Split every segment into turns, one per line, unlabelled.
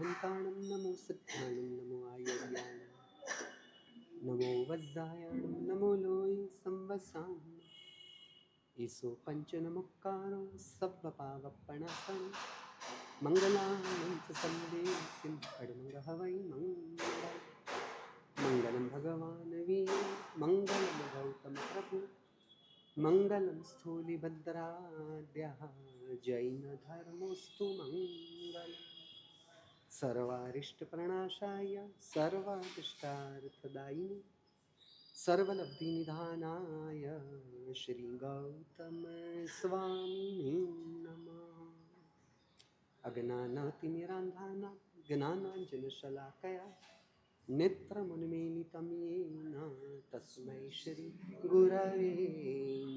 घंटाणं नमो सिद्धाणं नमो आयुर्याणं नमो वज्रायाणं नमो लोये संवसानं ईसो पंचनमुक्कारो सब्बपावप्पणासनं मंगलानं च संदेशिं खड्मङ्गहवै मंगलं भगवान् वीर मंगलं गौतम प्रभु मंगलं स्थूलिभद्राद्यः जैनधर्मोऽस्तु मंगलम् सर्वारिष्टप्रणाशाय सर्वादिष्टार्थदायिने सर्वलब्धिनिधानाय श्रीगौतमस्वामिने नमः। अज्ञानातिमिरान्धानां ज्ञानाञ्जनशलाकया नेत्रमुन्मीलितं येन तस्मै श्रीगुरवे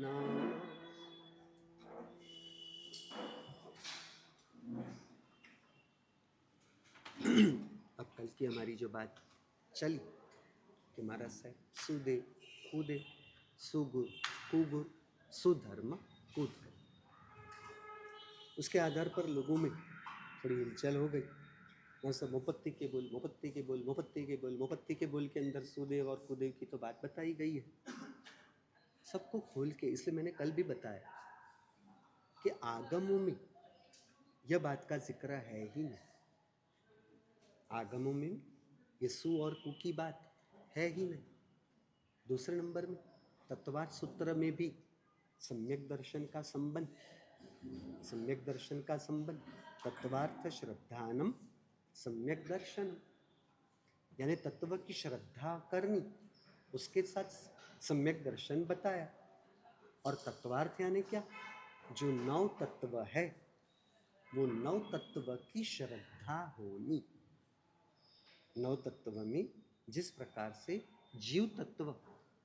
नमः। अब कल की हमारी जो बात चली कि महाराज साहब सुदे कुदे सुगुर कुगुर सुधर्म कुधर्म, उसके आधार पर लोगों में थोड़ी हिलचल हो गई। और सब मुपत्ति के बोल मुपत्ति के बोल मुपत्ति के बोल मुपत्ति के बोल के अंदर सुदेव और कुदेव की तो बात बताई गई है सबको खोल के। इसलिए मैंने कल भी बताया कि आगमों में यह बात का जिक्र है ही नहीं। आगमों में ये सु और कु की बात है ही नहीं। दूसरे नंबर में तत्वार्थ सूत्र में भी सम्यक दर्शन का संबंध, सम्यक दर्शन का संबंध तत्वार्थ श्रद्धानम सम्यक दर्शन, यानी तत्व की श्रद्धा करनी, उसके साथ सम्यक दर्शन बताया। और तत्वार्थ यानी क्या? जो नौ तत्व है वो नौ तत्व की श्रद्धा होनी। नौ तत्व में जिस प्रकार से जीव तत्व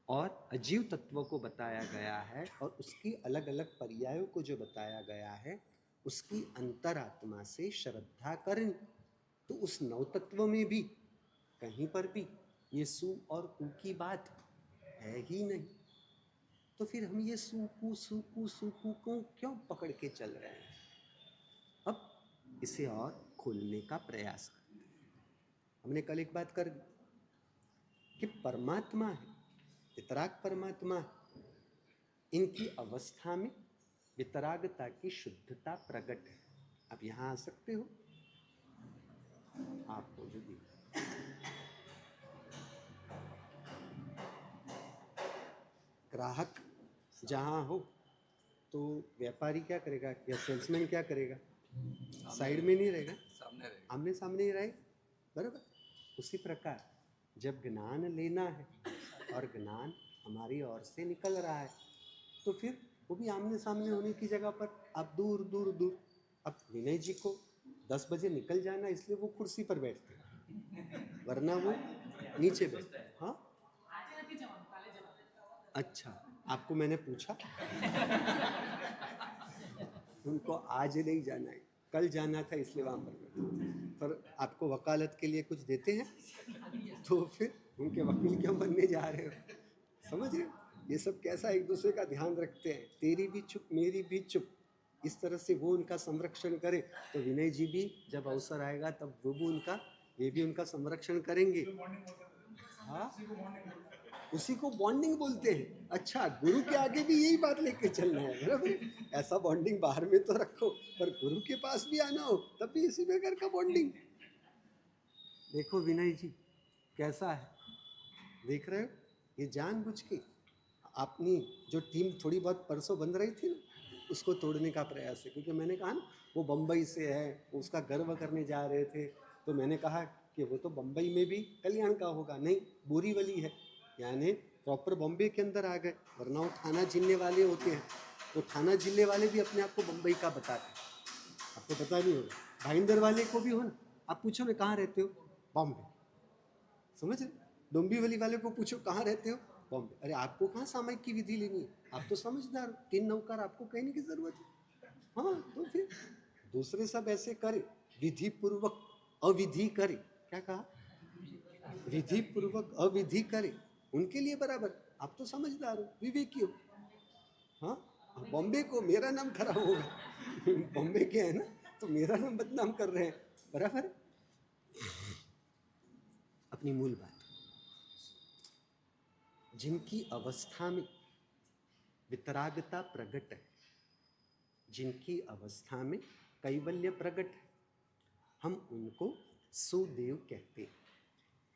और अजीव तत्व को बताया गया है और उसकी अलग अलग पर्यायों को जो बताया गया है उसकी अंतरात्मा से श्रद्धा करनी, तो उस नौ तत्व में भी कहीं पर भी ये सु और कु की बात है ही नहीं। तो फिर हम ये सु कु को क्यों पकड़ के चल रहे हैं? अब इसे और खोलने का प्रयास करते हैं। हमने कल एक बात कर दी कि परमात्मा है, वितराग परमात्मा है, इनकी अवस्था में वितरागता की शुद्धता प्रकट है। आप यहाँ आ सकते हो, आपको जो दी ग्राहक जहाँ हो तो व्यापारी क्या करेगा या सेल्समैन क्या करेगा? साइड में नहीं रहेगा, आमने सामने ही रहेगा, बराबर। उसी प्रकार जब ज्ञान लेना है और ज्ञान हमारी ओर से निकल रहा है तो फिर वो भी आमने सामने होने की जगह पर आप दूर दूर दूर। अब विनय जी को 10 बजे निकल जाना इसलिए वो कुर्सी पर बैठते हैं, वरना वो नीचे बैठते हैं। हाँ अच्छा, आपको मैंने पूछा उनको आज नहीं जाना है, कल जाना था इसलिए वहाँ पर बैठे। पर आपको वकालत के लिए कुछ देते हैं तो फिर उनके वकील क्यों बनने जा रहे हो? समझ रहे हो? ये सब कैसा एक दूसरे का ध्यान रखते हैं, तेरी भी चुप मेरी भी चुप, इस तरह से वो उनका संरक्षण करे। तो विनय जी भी जब अवसर आएगा तब वो भी उनका, ये भी उनका संरक्षण करेंगे। हाँ, उसी को बॉन्डिंग बोलते हैं। अच्छा, गुरु के आगे भी यही बात लेके चलना है, बराबर। ऐसा बॉन्डिंग बाहर में तो रखो, पर गुरु के पास भी आना हो तब भी इसी प्रकार का बॉन्डिंग। देखो विनय जी कैसा है, देख रहे हो? ये जानबूझ के अपनी जो टीम थोड़ी बहुत परसों बन रही थी ना, उसको तोड़ने का प्रयास है। क्योंकि मैंने कहा ना वो बम्बई से है, उसका गर्व करने जा रहे थे, तो मैंने कहा कि वो तो बम्बई में भी कल्याण का होगा, नहीं बोरीवली है, यानी प्रॉपर बॉम्बे के अंदर आ गए। वरना वो थाना जिले वाले होते हैं, तो थाना जिले वाले भी अपने आप को बम्बई का बताते हैं, आपको पता नहीं होगा। भाईंदर वाले को भी हो ना, आप पूछो ना कहाँ रहते हो? बॉम्बे। समझ रहे? डोंबिवली वाले को पूछो कहाँ रहते हो? बॉम्बे। अरे आपको कहाँ सामयिक की विधि लेनी है, आप तो समझदार हो, 3 नौकर, आपको कहने की जरूरत है। हाँ, तो फिर दूसरे सब ऐसे करे, विधि पूर्वक अविधि करे। क्या कहा? विधि पूर्वक अविधि करे, उनके लिए बराबर। आप तो समझदार हो, विवेकी हो। हाँ, बॉम्बे को मेरा नाम खराब होगा बॉम्बे के है ना, तो मेरा नाम बदनाम कर रहे हैं, बराबर। अपनी मूल बात, जिनकी अवस्था में वितरागता प्रकट है, जिनकी अवस्था में कैवल्य प्रकट है, हम उनको सुदेव कहते हैं।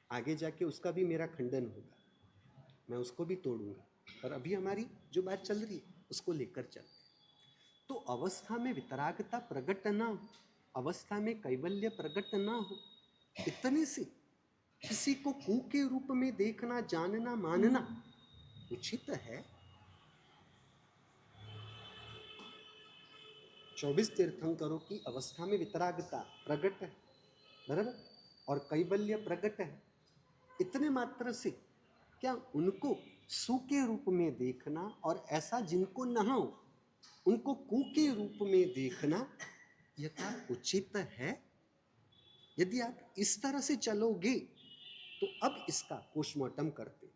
आगे जाके उसका भी मेरा खंडन होगा, मैं उसको भी तोड़ूंगा, पर अभी हमारी जो बात चल रही है उसको लेकर चलते। तो अवस्था में वितरागता प्रकट ना हो, अवस्था में कैवल्य प्रकट ना हो, इतने से किसी को कू के रूप में देखना, जानना, मानना उचित है? 24 तीर्थंकरों की अवस्था में वितरागता प्रकट है, बराबर, और कैवल्य प्रकट है। इतने मात्र से क्या उनको सु के रूप में देखना और ऐसा जिनको न हो उनको कु के रूप में देखना यथा उचित है? यदि आप इस तरह से चलोगे तो अब इसका पोस्टमार्टम करते।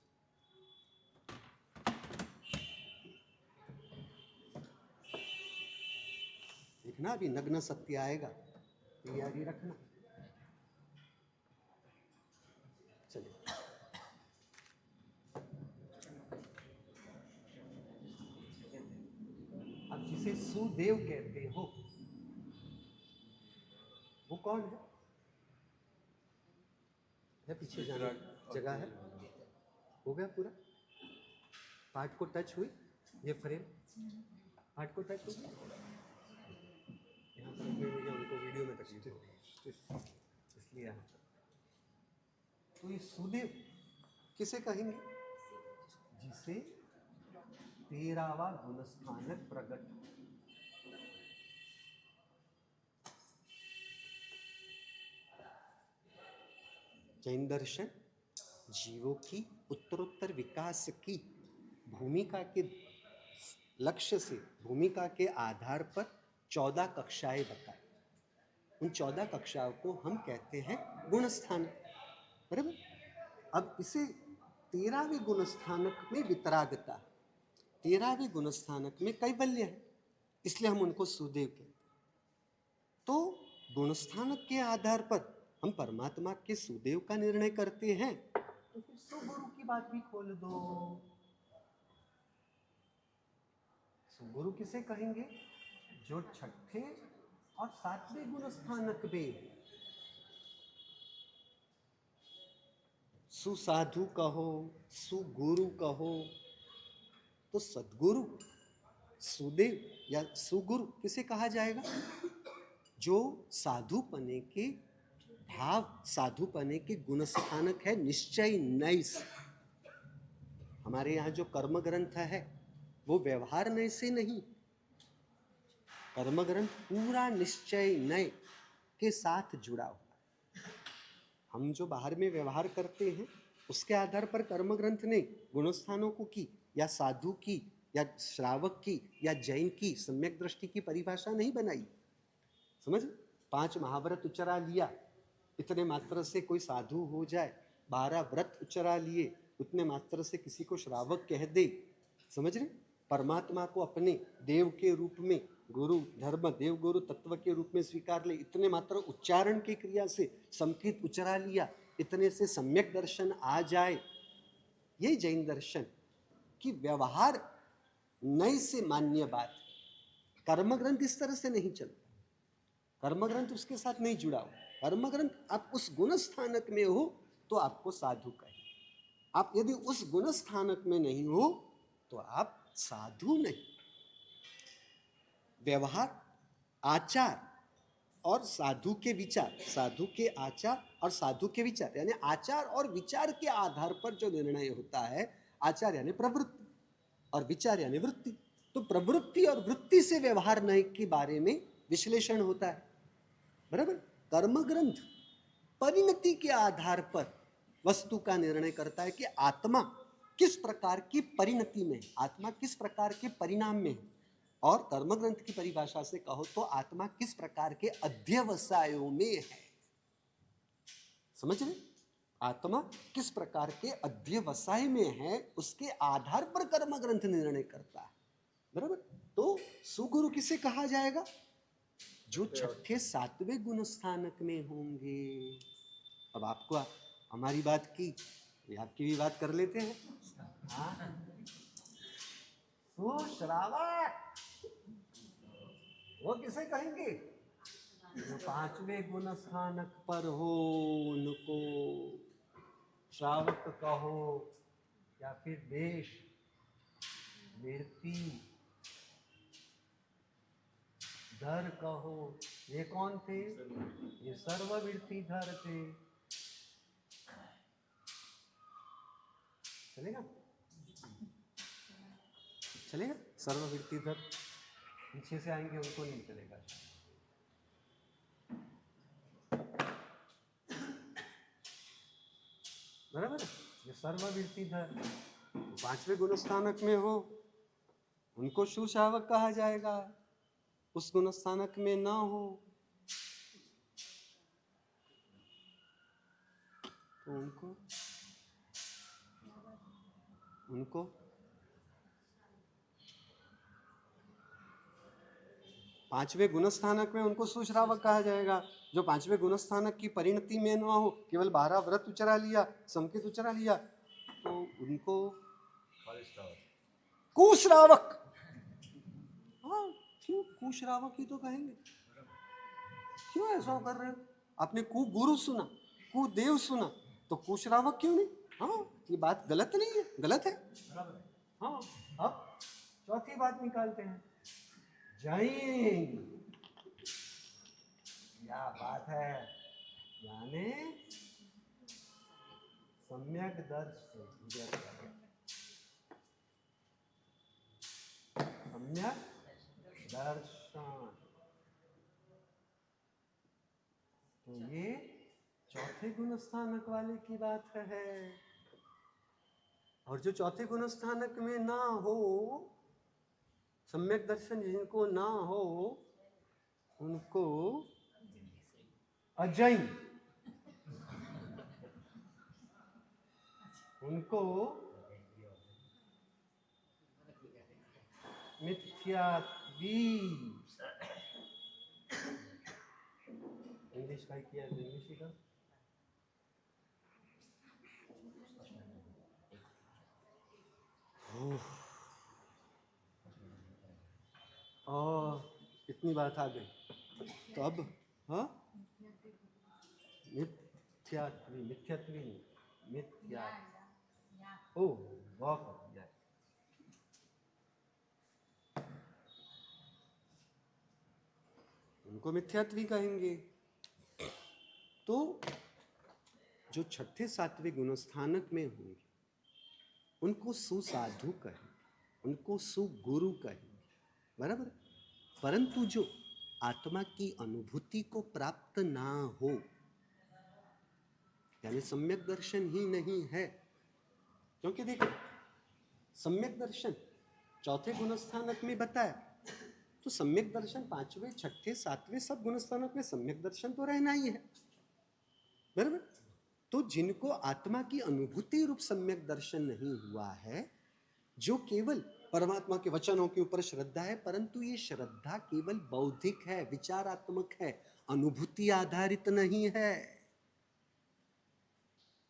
देखना अभी नग्न सत्य आएगा, तैयारी रखना। चलिए, अब जिसे सुदेव कहते हो वो कौन है? या पीछे जाना जगह है? हो गया पूरा? पार्ट को टच हुई ये फ्रेम, पार्ट को टच हुई, यहाँ पर मुझे उनको वीडियो में तकलीफ होगी इसलिए यहाँ पर। तो ये सुदेव किसे कहेंगे? जिसे 13वां गुणस्थानक प्रकट। जैन दर्शन जीवों की उत्तरोत्तर विकास की भूमिका के लक्ष्य से, भूमिका के आधार पर 14 कक्षाएं बताई। उन 14 कक्षाओं को हम कहते हैं गुणस्थान, बराबर। अब इसे 13वें गुणस्थानक में वितरागता, 13वें गुणस्थानक में कैवल्य है, इसलिए हम उनको सुदेव कहते हैं। तो गुणस्थानक के आधार पर हम परमात्मा के सुदेव का निर्णय करते हैं, तो फिर सुगुरु की बात भी खोल दो। सुगुरु किसे कहेंगे? जो 6ठे और 7वें गुणस्थानक में, सुसाधु कहो, सुगुरु कहो, तो सद्गुरु, सुदेव या सुगुरु किसे कहा जाएगा? जो साधु पने के भाव, साधु पने के गुणस्थानक है, निश्चय नैस। हमारे यहाँ जो कर्म ग्रंथ है वो व्यवहार नय से नहीं, कर्म ग्रंथ पूरा निश्चय नय के साथ जुड़ा हुआ। हम जो बाहर में व्यवहार करते हैं उसके आधार पर कर्म ग्रंथ ने गुणस्थानों को की या साधु की या श्रावक की या जैन की सम्यक दृष्टि की परिभाषा नहीं बनाई। समझ? 5 महाव्रत उचरा लिया, इतने मात्र से कोई साधु हो जाए, 12 व्रत उचरा लिए, उतने मात्र से किसी को श्रावक कह दे। समझ रहे? परमात्मा को अपने देव के रूप में, गुरु धर्म देव गुरु तत्व के रूप में स्वीकार ले, इतने मात्र उच्चारण की क्रिया से संकेत उचरा लिया, इतने से सम्यक दर्शन आ जाए। ये जैन दर्शन की व्यवहार नय से मान्य बात। कर्म ग्रंथ इस तरह से नहीं चलता, कर्म ग्रंथ उसके साथ नहीं जुड़ा हो। कर्म ग्रंथ आप उस गुण स्थानक में हो तो आपको साधु कहे, आप यदि उस गुण स्थानक में नहीं हो तो आप साधु नहीं। व्यवहार, आचार और साधु के विचार, साधु के आचार और साधु के विचार, यानी आचार और विचार के आधार पर जो निर्णय होता है, आचार यानी प्रवृत्ति और विचार यानी वृत्ति, तो प्रवृत्ति और वृत्ति से व्यवहार नहीं के बारे में विश्लेषण होता है, बराबर। कर्म ग्रंथ परिणति के आधार पर वस्तु का निर्णय करता है कि आत्मा किस प्रकार की परिणति में, आत्मा किस प्रकार के परिणाम में है, और कर्म ग्रंथ की परिभाषा से कहो तो आत्मा किस प्रकार के अध्यवसायों में है। समझ रहे? आत्मा किस प्रकार के अध्यवसाय में है, उसके आधार पर कर्म ग्रंथ निर्णय करता है, बराबर। तो सुगुरु किसे कहा जाएगा? जो 6ठे 7वें गुण स्थानक में होंगे। अब आपको हमारी बात की, आपकी भी बात कर लेते हैं। हाँ, सुश्रावक वो किसे कहेंगे? जो पांचवें गुण स्थानक पर हो उनको श्रावक कहो, या फिर देश वृत्ति धर कहो। ये कौन थे? ये सर्ववृत्ति धर थे। चलेगा? चलेगा? सर्ववृत्ति धर। पीछे से आएंगे उनको नहीं चलेगा। बराबर? ये सर्ववृत्ति धर पांचवें गुण स्थानक में हो उनको सुश्रावक कहा जाएगा। उस गुण स्थानक में ना हो तो उनको पांचवें गुण स्थानक में उनको सुश्रावक कहा जाएगा। जो पांचवें गुण स्थानक की परिणति में ना हो, केवल 12 व्रत उचरा लिया, संकेत उचरा लिया, तो उनको कुश्रावक। हाँ, क्यों कुश्रावक ही तो कहेंगे। क्यों ऐसा कर रहे हो? आपने कु गुरु सुना, कु देव सुना, तो कुश्रावक क्यों नहीं? हाँ, ये बात गलत नहीं है, गलत है। हाँ, अब चौथी बात निकालते हैं। जैन, क्या बात है, यानी सम्यक दर्शन। सम्यक दर्शन, तो ये चौथे गुण स्थानक वाले की बात है। और जो चौथे गुण स्थानक में ना हो, सम्यक दर्शन जिनको ना हो उनको अजैन, उनको मिथ्यात्वी। इंग्लिश का किया, इंग्लिश का इतनी बात आ गई तो अब हाँ, मिथ्यात्वी, मिथ्यात्वी मिथ्या, ओ वाह, उनको मिथ्यात्वी कहेंगे। तो जो छठे सातवें गुण स्थानक में होंगे उनको सुसाधु कहेंगे, उनको सुगुरु कहेंगे। बराबर? परंतु जो आत्मा की अनुभूति को प्राप्त ना हो, यानी सम्यक दर्शन ही नहीं है, क्योंकि देखो सम्यक दर्शन चौथे गुण स्थानक में बताया, तो सम्यक दर्शन पांचवें, छठे, सातवें सब गुण स्थानक में सम्यक दर्शन तो रहना ही है। बराबर? तो जिनको आत्मा की अनुभूति रूप सम्यक दर्शन नहीं हुआ है, जो केवल परमात्मा के वचनों के ऊपर श्रद्धा है, परंतु ये श्रद्धा केवल बौद्धिक है, विचारात्मक है, अनुभूति आधारित नहीं है।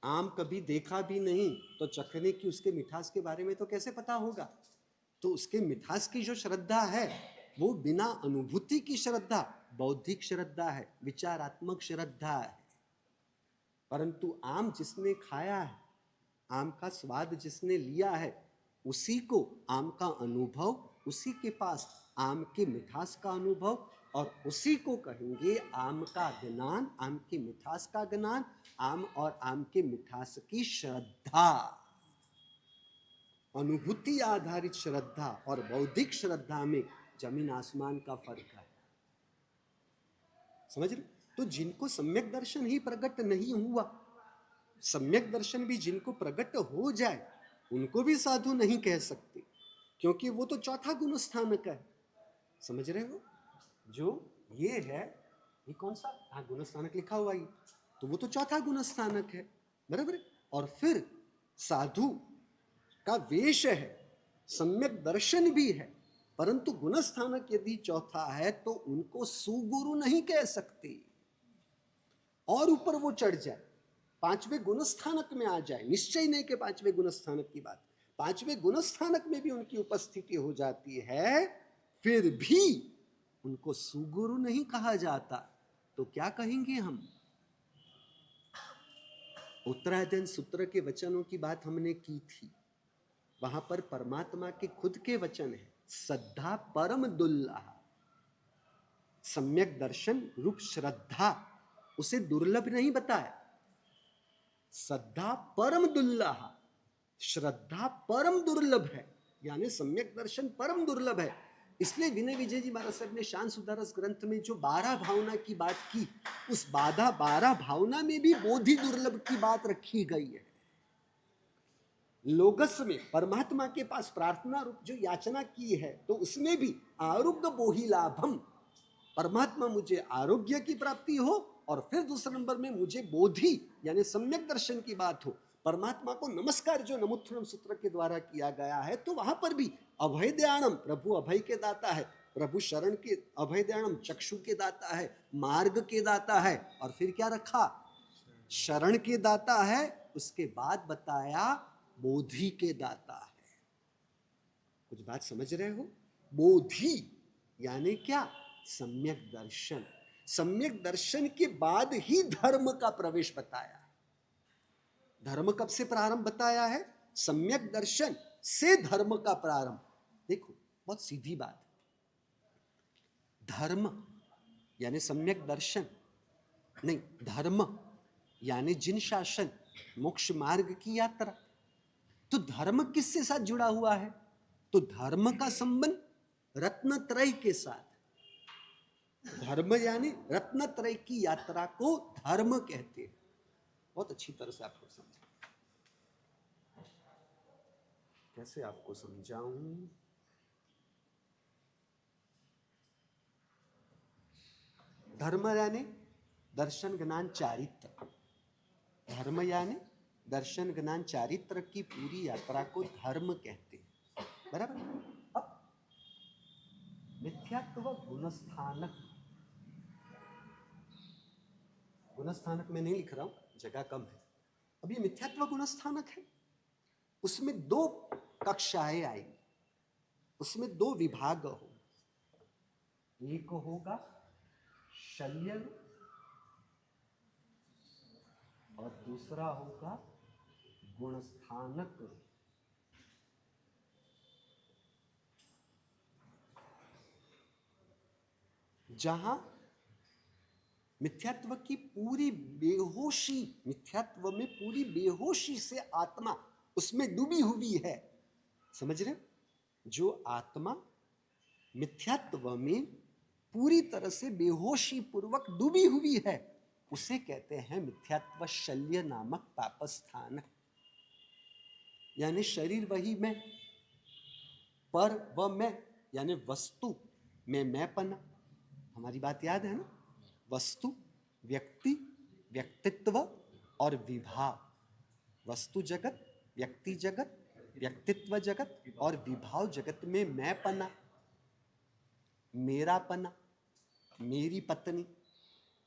आम कभी देखा भी नहीं तो चखने की, उसके मिठास के बारे में तो कैसे पता होगा? तो उसके मिठास की जो श्रद्धा है वो बिना अनुभूति की श्रद्धा, बौद्धिक श्रद्धा है, विचारात्मक श्रद्धा है। परंतु आम जिसने खाया है, आम का स्वाद जिसने लिया है, उसी को आम का अनुभव, उसी के पास आम के मिठास का अनुभव, और उसी को कहेंगे आम का ज्ञान, आम की मिठास का ज्ञान, आम और आम के मिठास की श्रद्धा। अनुभूति आधारित श्रद्धा और बौद्धिक श्रद्धा में जमीन आसमान का फर्क है। समझ रहे? तो जिनको सम्यक दर्शन ही प्रकट नहीं हुआ, सम्यक दर्शन भी जिनको प्रकट हो जाए उनको भी साधु नहीं कह सकते, क्योंकि वो तो चौथा गुण स्थानक है। समझ रहे हो? जो ये है, ये कौन सा? हाँ, गुण स्थानक लिखा हुआ ही, तो वो तो चौथा गुण स्थानक है। बराबर? और फिर साधु का वेश है, सम्यक दर्शन भी है, परंतु गुण स्थानक यदि चौथा है तो उनको सुगुरु नहीं कह सकते। और ऊपर वो चढ़ जाए पांचवें गुणस्थानक में आ जाए, निश्चय नहीं कि पांचवें गुणस्थानक की बात, पांचवें गुणस्थानक में भी उनकी उपस्थिति हो जाती है, फिर भी उनको सुगुरु नहीं कहा जाता, तो क्या कहेंगे हम? उत्तरायण सूत्र के वचनों की बात हमने की थी, वहां पर परमात्मा के खुद के वचन है, श्रद्धा परम दुर्लभ, सम्यक दर्शन रूप श्रद्धा, उसे दुर्लभ नहीं बताया, श्रद्धा परम दुर्लभ, श्रद्धा परम दुर्लभ है, यानी सम्यक दर्शन परम दुर्लभ है। इसलिए विनय विजय जी महाराज साहब ने शान सुधारस ग्रंथ में जो 12 भावना की बात की, उस 12 भावना में भी बोधि दुर्लभ की बात रखी गई है। लोगस में परमात्मा के पास प्रार्थना रूप जो याचना की है, तो उसमें भी आरोग्य बोहि लाभम, परमात्मा मुझे आरोग्य की प्राप्ति हो, और फिर दूसरे नंबर में मुझे बोधि यानी सम्यक दर्शन की बात हो, परमात्मा को नमस्कार जो नमोत्थनम सूत्र के द्वारा किया गया है, तो वहां पर भी अभय दयाणम, प्रभु अभय के दाता है, प्रभु शरण के अभय दयाणम, चक्षु के दाता है, मार्ग के दाता है, और फिर क्या रखा? शरण के दाता है। उसके बाद बताया बोधि के दाता है। कुछ बात समझ रहे हो? बोधि यानी क्या? सम्यक दर्शन। सम्यक दर्शन के बाद ही धर्म का प्रवेश बताया। धर्म कब से प्रारंभ बताया है? सम्यक दर्शन से धर्म का प्रारंभ। देखो बहुत सीधी बात, धर्म यानी सम्यक दर्शन नहीं, धर्म यानी जिन शासन, मोक्ष मार्ग की यात्रा। तो धर्म किससे साथ जुड़ा हुआ है? तो धर्म का संबंध रत्नत्रय के साथ। धर्म यानी रत्नत्रय की यात्रा को धर्म कहते हैं। बहुत अच्छी तरह से आपको समझा। कैसे आपको समझाऊं? धर्म यानी दर्शन ज्ञान चारित्र। धर्म यानी दर्शन ज्ञान चारित्र की पूरी यात्रा को धर्म कहते हैं, बराबर। अब मिथ्यात्व गुणस्थानक, गुणस्थानक में नहीं लिख रहा हूं, जगह कम है। अब ये मिथ्यात्व गुणस्थानक है, उसमें 2 कक्षाएं आएंगी, उसमें 2 विभाग हो। एक होगा शल्य और दूसरा होगा गुणस्थानक। जहां मिथ्यात्व की पूरी बेहोशी, मिथ्यात्व में पूरी बेहोशी से आत्मा उसमें डूबी हुई है। समझ रहे? जो आत्मा मिथ्यात्व में पूरी तरह से बेहोशी पूर्वक डूबी हुई है, उसे कहते हैं मिथ्यात्व शल्य नामक पापस्थान। यानी शरीर वही मैं, पर व मैं, यानी वस्तु में मैंपना। हमारी बात याद है ना? वस्तु, व्यक्ति, व्यक्तित्व और विभाव। वस्तु जगत, व्यक्ति जगत, व्यक्तित्व जगत और विभाव जगत में मैंपना, मेरापना, मेरी पत्नी,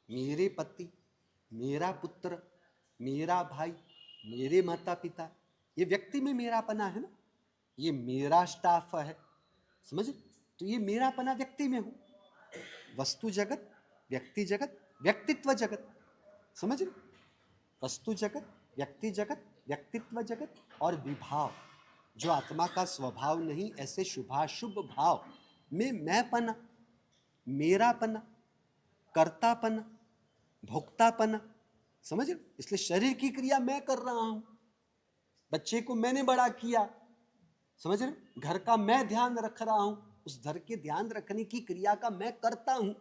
मेरे पति, मेरा पुत्र, मेरा भाई, मेरे माता पिता, ये व्यक्ति में मेरापना है ना। ये मेरा स्टाफ है, समझ? तो ये मेरापना व्यक्ति में हो। वस्तु जगत, व्यक्ति जगत, व्यक्तित्व जगत, समझ? वस्तु जगत, व्यक्ति जगत, व्यक्तित्व जगत और विभाव, जो आत्मा का स्वभाव नहीं, ऐसे शुभाशुभ भाव में मैंपना, मेरापना, कर्तापना, भोक्तापना, समझ? इसलिए शरीर की क्रिया मैं कर रहा हूं, बच्चे को मैंने बड़ा किया, समझ रहे? घर का मैं ध्यान रख रहा हूं, उस घर के ध्यान रखने की क्रिया का मैं करता हूं,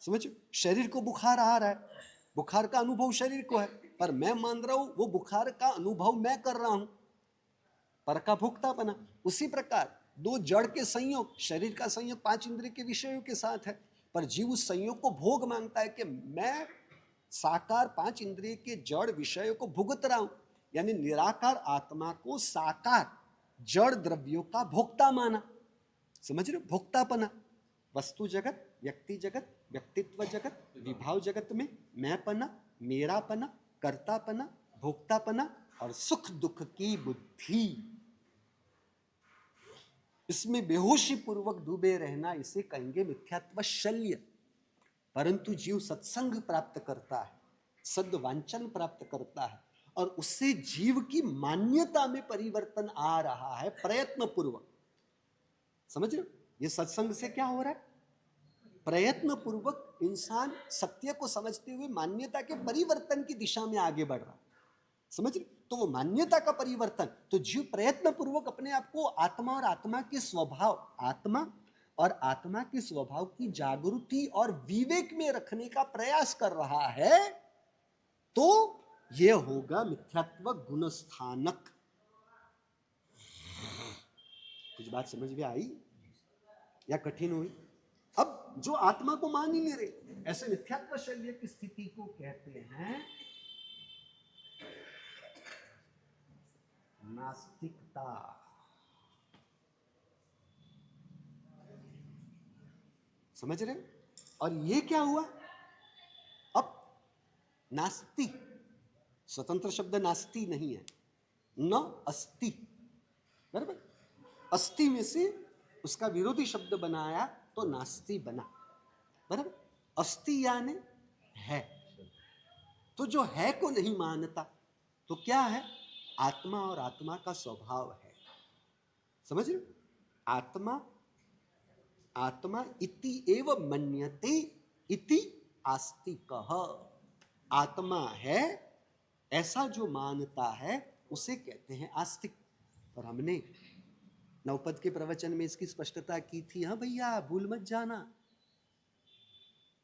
समझ? शरीर को बुखार आ रहा है, बुखार का अनुभव शरीर को है, पर मैं मान रहा हूं वो बुखार का अनुभव मैं कर रहा हूं, पर का भोक्तापना। उसी प्रकार 2 जड़ के संयोग, शरीर का संयोग 5 इंद्रिय के विषयों के साथ है, पर जीव उस संयोग को भोग मांगता है कि मैं साकार 5 इंद्रिय के जड़ विषयों को भुगत रहा हूं, यानी निराकार आत्मा को साकार जड़ द्रव्यों का भोक्ता माना, समझ रहे? भोक्तापना। वस्तु जगत, व्यक्ति जगत, व्यक्तित्व जगत, विभाव जगत में मैंपना, मेरापना, कर्तापना, भोक्तापना और सुख दुख की बुद्धि, इसमें बेहोशी पूर्वक डूबे रहना, इसे कहेंगे मिथ्यात्व शल्य। परंतु जीव सत्संग प्राप्त करता है, सद्वांचन प्राप्त करता है, और उससे जीव की मान्यता में परिवर्तन आ रहा है प्रयत्न पूर्वक। समझ रहे हो? ये सत्संग से क्या हो रहा है? प्रयत्न पूर्वक इंसान सत्य को समझते हुए मान्यता के परिवर्तन की दिशा में आगे बढ़ रहा है। समझ रहे? तो वो मान्यता का परिवर्तन, तो जीव प्रयत्न पूर्वक अपने आप को आत्मा और आत्मा के स्वभाव, आत्मा और आत्मा के स्वभाव की जागृति और विवेक में रखने का प्रयास कर रहा है, तो यह होगा मिथ्यात्व गुणस्थानक। कुछ बात समझ में आई या कठिन हुई? अब जो आत्मा को मान ही नहीं रहे, ऐसे मिथ्यात्व शल्य की स्थिति को कहते हैं नास्तिकता। समझ रहे? और ये क्या हुआ? अब नास्ति, स्वतंत्र शब्द नास्ति नहीं है, न अस्ति, बराबर? अस्ति में से उसका विरोधी शब्द बनाया तो नास्ति बना, बराबर? अस्ति यानी है, तो जो है को नहीं मानता, तो क्या है? आत्मा और आत्मा का स्वभाव है। समझ रहे? आत्मा, आत्मा इति एव मन्यते इति आस्तिकः। आत्मा है ऐसा जो मानता है उसे कहते हैं आस्तिक। और हमने नवपद के प्रवचन में इसकी स्पष्टता की थी। हाँ भैया, भूल मत जाना,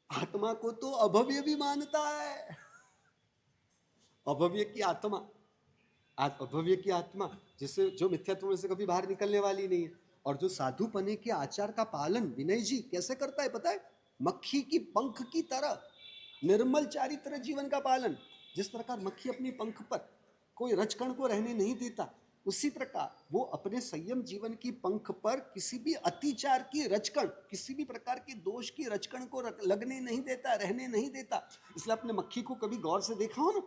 आत्मा को तो अभव्य भी मानता है। अभव्य की आत्मा, अभव्य की आत्मा जिससे, जो मिथ्यात्व में से कभी बाहर निकलने वाली नहीं है, और जो साधुपने के आचार का पालन विनय जी कैसे करता है पता है? मक्खी की पंख की तरह निर्मल चारित्र जीवन का पालन। जिस प्रकार मक्खी अपनी पंख पर कोई रजकण को रहने नहीं देता, उसी प्रकार वो अपने संयम जीवन की पंख पर किसी भी अतिचार की रजकण, किसी भी प्रकार के दोष की रजकण को लगने नहीं देता, रहने नहीं देता। इसलिए अपने मक्खी को कभी गौर से देखा हो ना,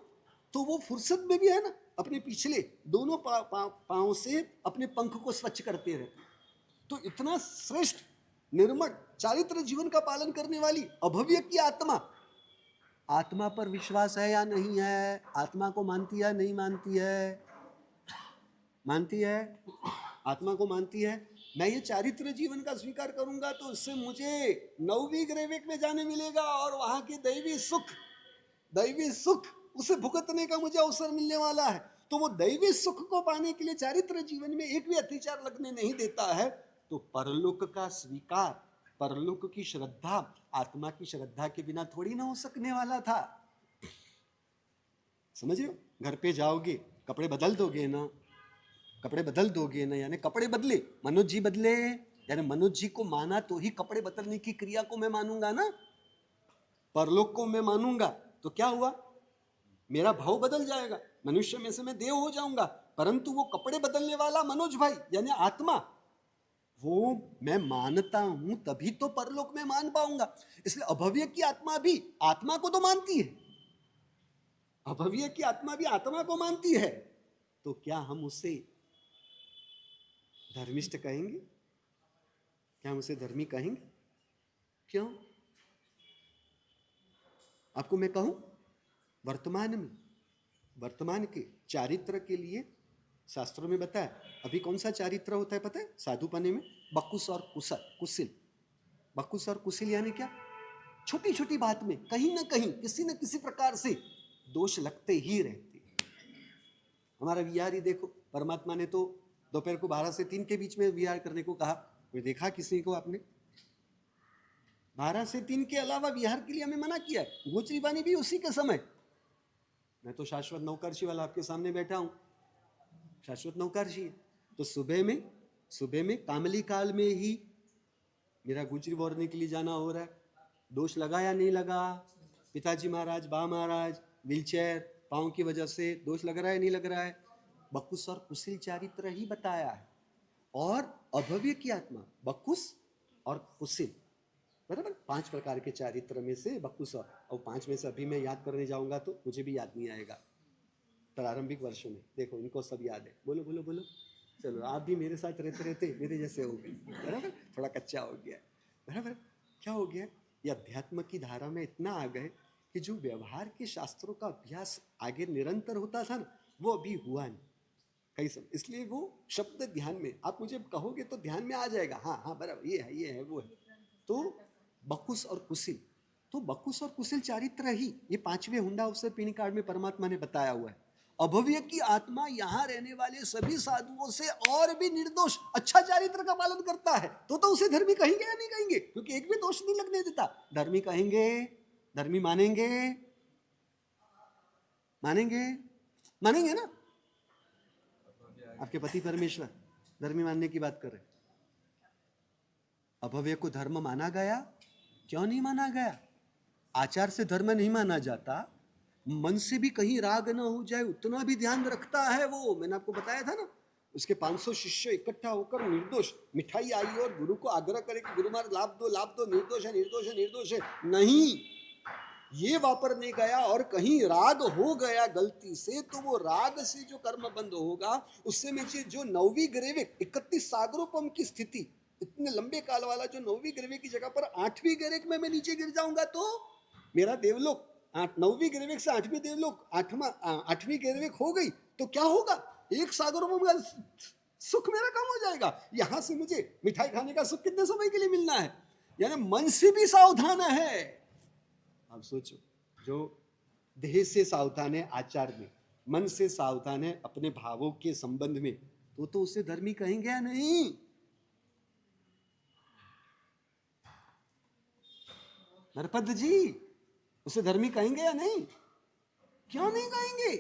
तो वो फुर्सत में भी है ना, अपने पिछले दोनों पांव से अपने पंख को स्वच्छ करते रहते। तो इतना श्रेष्ठ निर्मल चारित्र जीवन का पालन करने वाली अभव्य की आत्मा, आत्मा पर विश्वास है या नहीं है? आत्मा को मानती है नहीं मानती है? मानती है, आत्मा को मानती है। मैं ये चारित्र जीवन का स्वीकार करूंगा तो इससे मुझे 9वीं ग्रेविक में जाने मिलेगा, और वहां की दैवी सुख उसे भुगतने का मुझे अवसर मिलने वाला है। तो वो दैवी सुख को पाने के लिए चारित्र जीवन में एक भी अत्याचार लगने नहीं देता है। तो परलोक का स्वीकार, परलोक की श्रद्धा आत्मा की श्रद्धा के बिना थोड़ी ना हो सकने वाला था। समझ रहे हो? घर पे जाओगे, कपड़े बदल दोगे ना, कपड़े बदल दोगे ना, यानी कपड़े बदले, मनोज जी बदले, यानी मनोज जी को माना तो ही कपड़े बदलने की क्रिया को मैं मानूंगा ना। परलोक को मैं मानूंगा तो क्या हुआ? मेरा भाव बदल जाएगा, मनुष्य में से मैं देव हो जाऊंगा। परंतु वो कपड़े बदलने वाला मनोज भाई यानी आत्मा, वो मैं मानता हूं तभी तो परलोक में मान पाऊंगा। इसलिए अभव्य की आत्मा भी आत्मा को तो मानती है, अभव्य की आत्मा भी आत्मा को मानती है। तो क्या हम उसे धर्मिष्ठ कहेंगे? क्या हम उसे धर्मी कहेंगे? क्यों? आपको मैं कहूं, वर्तमान के चारित्र के लिए शास्त्रों में बताया, अभी कौन सा चारित्र होता है पता है? साधुपने में बकुस और कुशिल। बकुस और कुशिल यानी क्या? छोटी छोटी बात में कहीं ना कहीं किसी न किसी प्रकार से दोष लगते ही रहते हैं। हमारा विहार ही देखो, परमात्मा ने तो दोपहर को 12 से 3 के बीच में विहार करने को कहा। कोई देखा किसी को आपने? 12 से 3 के अलावा विहार के लिए हमें मना किया है। गोचरी बानी भी उसी के समय। मैं तो शाश्वत नौकरशी वाला आपके सामने बैठा हूं, शाश्वत नौकरशी। तो सुबह में कामली काल में ही मेरा गुजरी बोरने के लिए जाना हो रहा है। दोष लगा या नहीं लगा? पिताजी महाराज, बा महाराज, व्हीलचेयर, पाँव की वजह से दोष लग रहा है नहीं लग रहा है? बकुस और कुशिल चारित्र ही बताया है। और अभव्य की आत्मा बकुस और कुशिल, बराबर। 5 प्रकार के चारित्र में से बकुस, और 5 में से अभी मैं याद करने जाऊंगा तो मुझे भी याद नहीं आएगा। प्रारंभिक वर्षों में देखो इनको सब याद है। बोलो बोलो बोलो। चलो आप भी मेरे साथ रहते रहते मेरे जैसे हो गए, बराबर। थोड़ा कच्चा हो गया, बराबर। क्या हो गया, ये अध्यात्म की धारा में इतना आ गए कि जो व्यवहार के शास्त्रों का अभ्यास आगे निरंतर होता था ना, वो अभी हुआ नहीं कई सब। इसलिए वो शब्द ध्यान में, आप मुझे कहोगे तो ध्यान में आ जाएगा। हाँ हाँ बराबर, ये है वो है। तो बकुस और कुशिल, तो बकुस और कुशिल चारित्र ही ये 5वें हुंडा अवसर पीणी कार्ड में परमात्मा ने बताया हुआ है। अभव्य की आत्मा यहाँ रहने वाले सभी साधुओं से और भी निर्दोष अच्छा चारित्र का पालन करता है, तो उसे धर्मी कहेंगे या नहीं कहेंगे? क्योंकि एक भी दोष नहीं लगने देता। धर्मी कहेंगे, धर्मी मानेंगे, मानेंगे मानेंगे ना? आपके पति परमेश्वर धर्मी मानने की बात कर रहे। अभव्य को धर्म माना गया? क्यों नहीं माना गया? आचार से धर्म नहीं माना जाता, मन से भी कहीं राग ना हो जाए उतना भी ध्यान रखता है वो। मैंने आपको बताया था ना, उसके 500 शिष्य इकट्ठा होकर निर्दोष मिठाई आई और गुरु को आग्रह करे कि गुरु महाराज लाभ दो, निर्दोष है निर्दोष है निर्दोष है। नहीं, ये वापरने गया और कहीं राग हो गया गलती से, तो वो राग से जो कर्म बंद होगा उससे में जो 9वीं ग्रेविक 31 सागरोपम की स्थिति, इतने लंबे काल वाला जो 9वीं ग्रेविक की जगह पर 8वीं ग्रेविक में मैं नीचे गिर जाऊंगा तो मेरा देवलोक 9वीं ग्रेविक से 8वीं देवलोक 8वीं ग्रेविक हो गई तो क्या होगा? 1 सागरोपम का सुख मेरा कम हो जाएगा। यहां से मुझे मिठाई खाने का सुख कितने समय के लिए मिलना है? यानी मन से भी सावधान है। अब सोचो, जो देह से सावधान है आचार में, मन से सावधान है अपने भावों के संबंध में, तो उसे धर्मी कहेंगे या नहीं? नरपद जी, उसे धर्मी कहेंगे या नहीं? क्यों नहीं कहेंगे?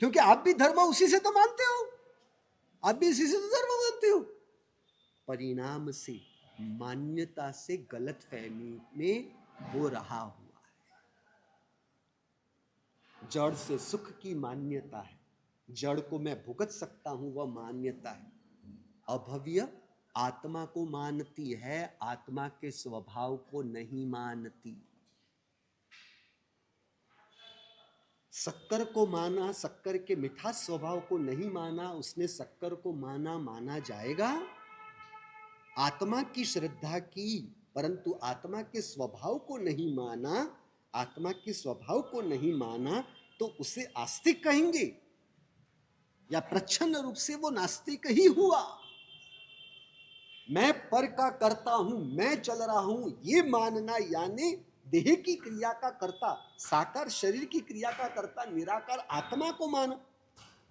क्योंकि आप भी धर्म उसी से तो मानते हो, आप भी इसी से तो धर्म मानते हो। परिणाम से, मान्यता से गलत फहमी में वो रहा हुआ है। जड़ से सुख की मान्यता है, जड़ को मैं भुगत सकता हूं वह मान्यता है। अभव्य आत्मा को मानती है, आत्मा के स्वभाव को नहीं मानती। शक्कर को माना, शक्कर के मीठा स्वभाव को नहीं माना, उसने शक्कर को माना जाएगा? आत्मा की श्रद्धा की, परंतु आत्मा के स्वभाव को नहीं माना, आत्मा के स्वभाव को नहीं माना तो उसे आस्तिक कहेंगे या प्रच्छन्न रूप से वो नास्तिक ही हुआ। मैं पर का करता हूं, मैं चल रहा हूं, ये मानना यानी देह की क्रिया का कर्ता, साकार शरीर की क्रिया का कर्ता निराकार आत्मा को माना।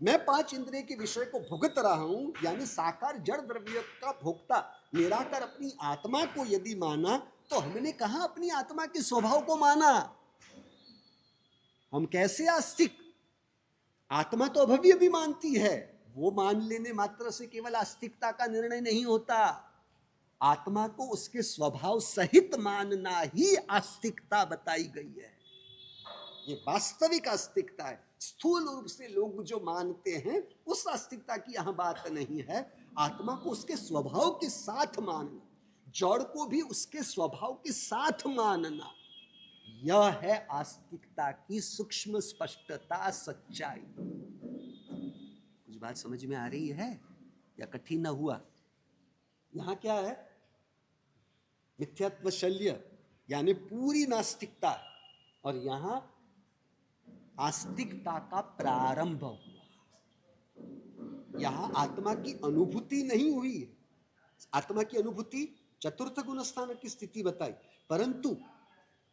मैं 5 इंद्रिय के विषय को भुगत रहा हूं, यानी साकार जड़ द्रव्य का भोक्ता निराकार अपनी आत्मा को यदि माना, तो हमने कहा अपनी आत्मा के स्वभाव को माना। हम कैसे आस्तिक? आत्मा तो अभव्य भी मानती है, वो मान लेने मात्र से केवल आस्तिकता का निर्णय नहीं होता। आत्मा को उसके स्वभाव सहित मानना ही आस्तिकता बताई गई है। ये वास्तविक आस्तिकता है। स्थूल रूप से लोग जो मानते हैं उस आस्तिकता की यहां बात नहीं है। आत्मा को उसके स्वभाव के साथ मानना, जड़ को भी उसके स्वभाव के साथ मानना, यह है आस्तिकता की सूक्ष्म स्पष्टता, सच्चाई। कुछ बात समझ में आ रही है या कठिन न हुआ? यहां क्या है? मिथ्यात्व शल्य यानी पूरी नास्तिकता, और यहां आस्तिकता का प्रारंभ हुआ। यहां आत्मा की अनुभूति नहीं हुई। आत्मा की अनुभूति चतुर्थ गुण स्थान की स्थिति बताई,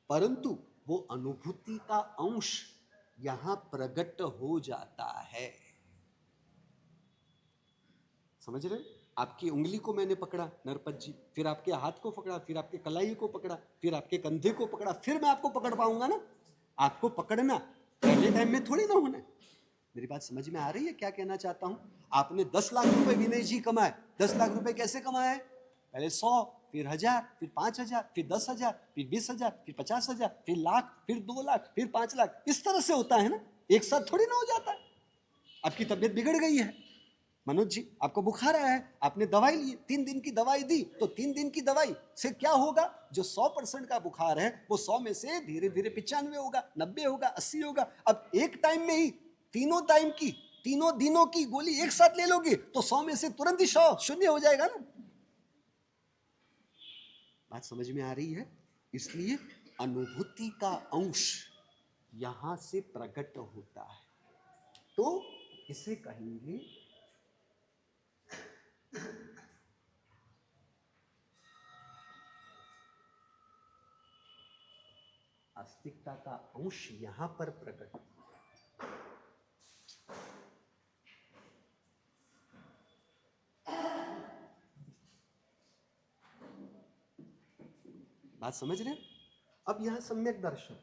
परंतु वो अनुभूति का अंश यहां प्रकट हो जाता है। समझ रहे? आपकी उंगली को मैंने पकड़ा नरपत जी, फिर आपके हाथ को पकड़ा, फिर आपके कलाई को पकड़ा, फिर आपके कंधे को पकड़ा, फिर मैं आपको पकड़ पाऊंगा ना? आपको पकड़ना पहले टाइम में थोड़ी ना होना। मेरी बात समझ में आ रही है क्या कहना चाहता हूं? आपने 10 लाख रुपए विनय जी कमाए। 10 लाख रुपए कैसे कमाए? पहले 100, फिर 1000, फिर 5000, फिर 10,000, फिर 20,000, फिर 50,000, फिर लाख, फिर 2 लाख, फिर 5 लाख। इस तरह से होता है ना, एक साथ थोड़ी ना हो जाता है। आपकी तबीयत बिगड़ गई है, मनोज जी, आपको बुखार आया है, आपने दवाई ली, 3 दिन की दवाई दी, तो 3 दिन की दवाई से क्या होगा? जो 100% का बुखार है वो 100 में से धीरे धीरे 95 होगा, 90 होगा, 80 होगा। अब एक टाइम में ही तीनों टाइम की, तीनों दिनों की गोली एक साथ ले लोगे तो 100 में से तुरंत ही 100 शून्य हो जाएगा ना। बात समझ में आ रही है? इसलिए अनुभूति का अंश यहां से प्रकट होता है, तो इसे कहेंगे आस्तिकता का अंश यहां पर प्रकट होता है। बात समझ रहे? अब यहां सम्यक दर्शन,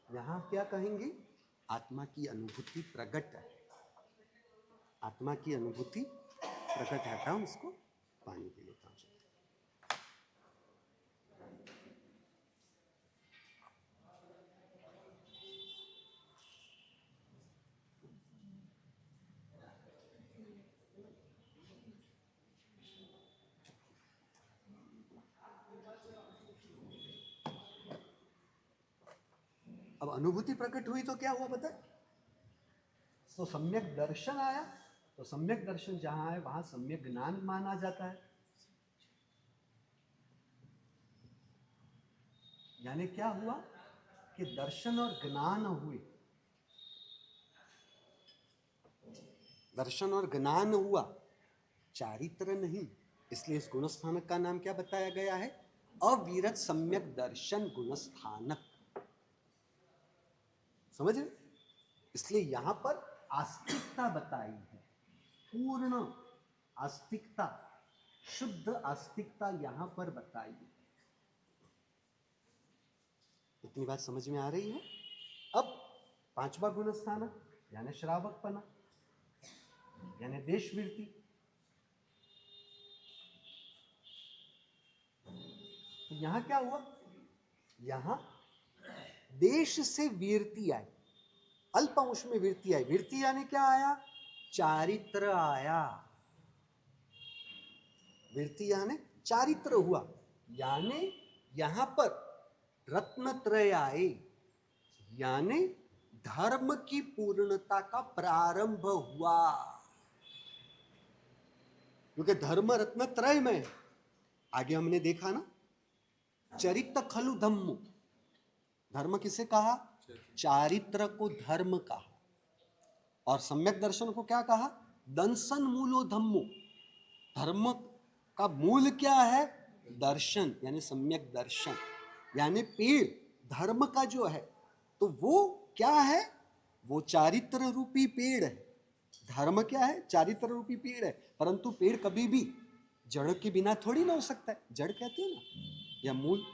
यहां क्या कहेंगे? आत्मा की अनुभूति प्रकट है, आत्मा की अनुभूति प्रकट है। हटाऊं उसको, पानी पी लेता हूं। अब अनुभूति प्रकट हुई तो क्या हुआ पता है? तो सम्यक दर्शन आया, तो सम्यक दर्शन जहां है वहां सम्यक ज्ञान माना जाता है। यानी क्या हुआ कि दर्शन और ज्ञान हुए, दर्शन और ज्ञान हुआ, चारित्र नहीं। इसलिए इस गुणस्थानक का नाम क्या बताया गया है? अविरत सम्यक दर्शन गुणस्थानक। समझ रहे? इसलिए यहां पर आस्तिकता बताई है, पूर्ण आस्तिकता, शुद्ध आस्तिकता यहां पर बताई है। इतनी बात समझ में आ रही है? अब पांचवा गुणस्थानक यानी श्रावकपना, यानी देशवृत्ति। तो यहां क्या हुआ? यहां देश से वीरति आई, अल्प अंश में वीरति आई। वीरति यानी क्या आया? चारित्र आया। वीरति यानी चारित्र हुआ, यानी यहां पर रत्नत्रय आए, यानी धर्म की पूर्णता का प्रारंभ हुआ। क्योंकि धर्म रत्नत्रय में, आगे हमने देखा ना, चरित्र खलु धम्मो, धर्म किसे कहा? चारित्र को धर्म कहा। और सम्यक दर्शन को क्या कहा? दंसन मूलो धम्मो, धर्म का मूल क्या है? दर्शन, यानी सम्यक दर्शन। यानी पेड़ धर्म का जो है, तो वो क्या है? वो चारित्र रूपी पेड़ है। धर्म क्या है? चारित्र रूपी पेड़ है। परंतु पेड़ कभी भी जड़ के बिना थोड़ी ना हो सकता है। जड़ कहते हैं ना, या मूल,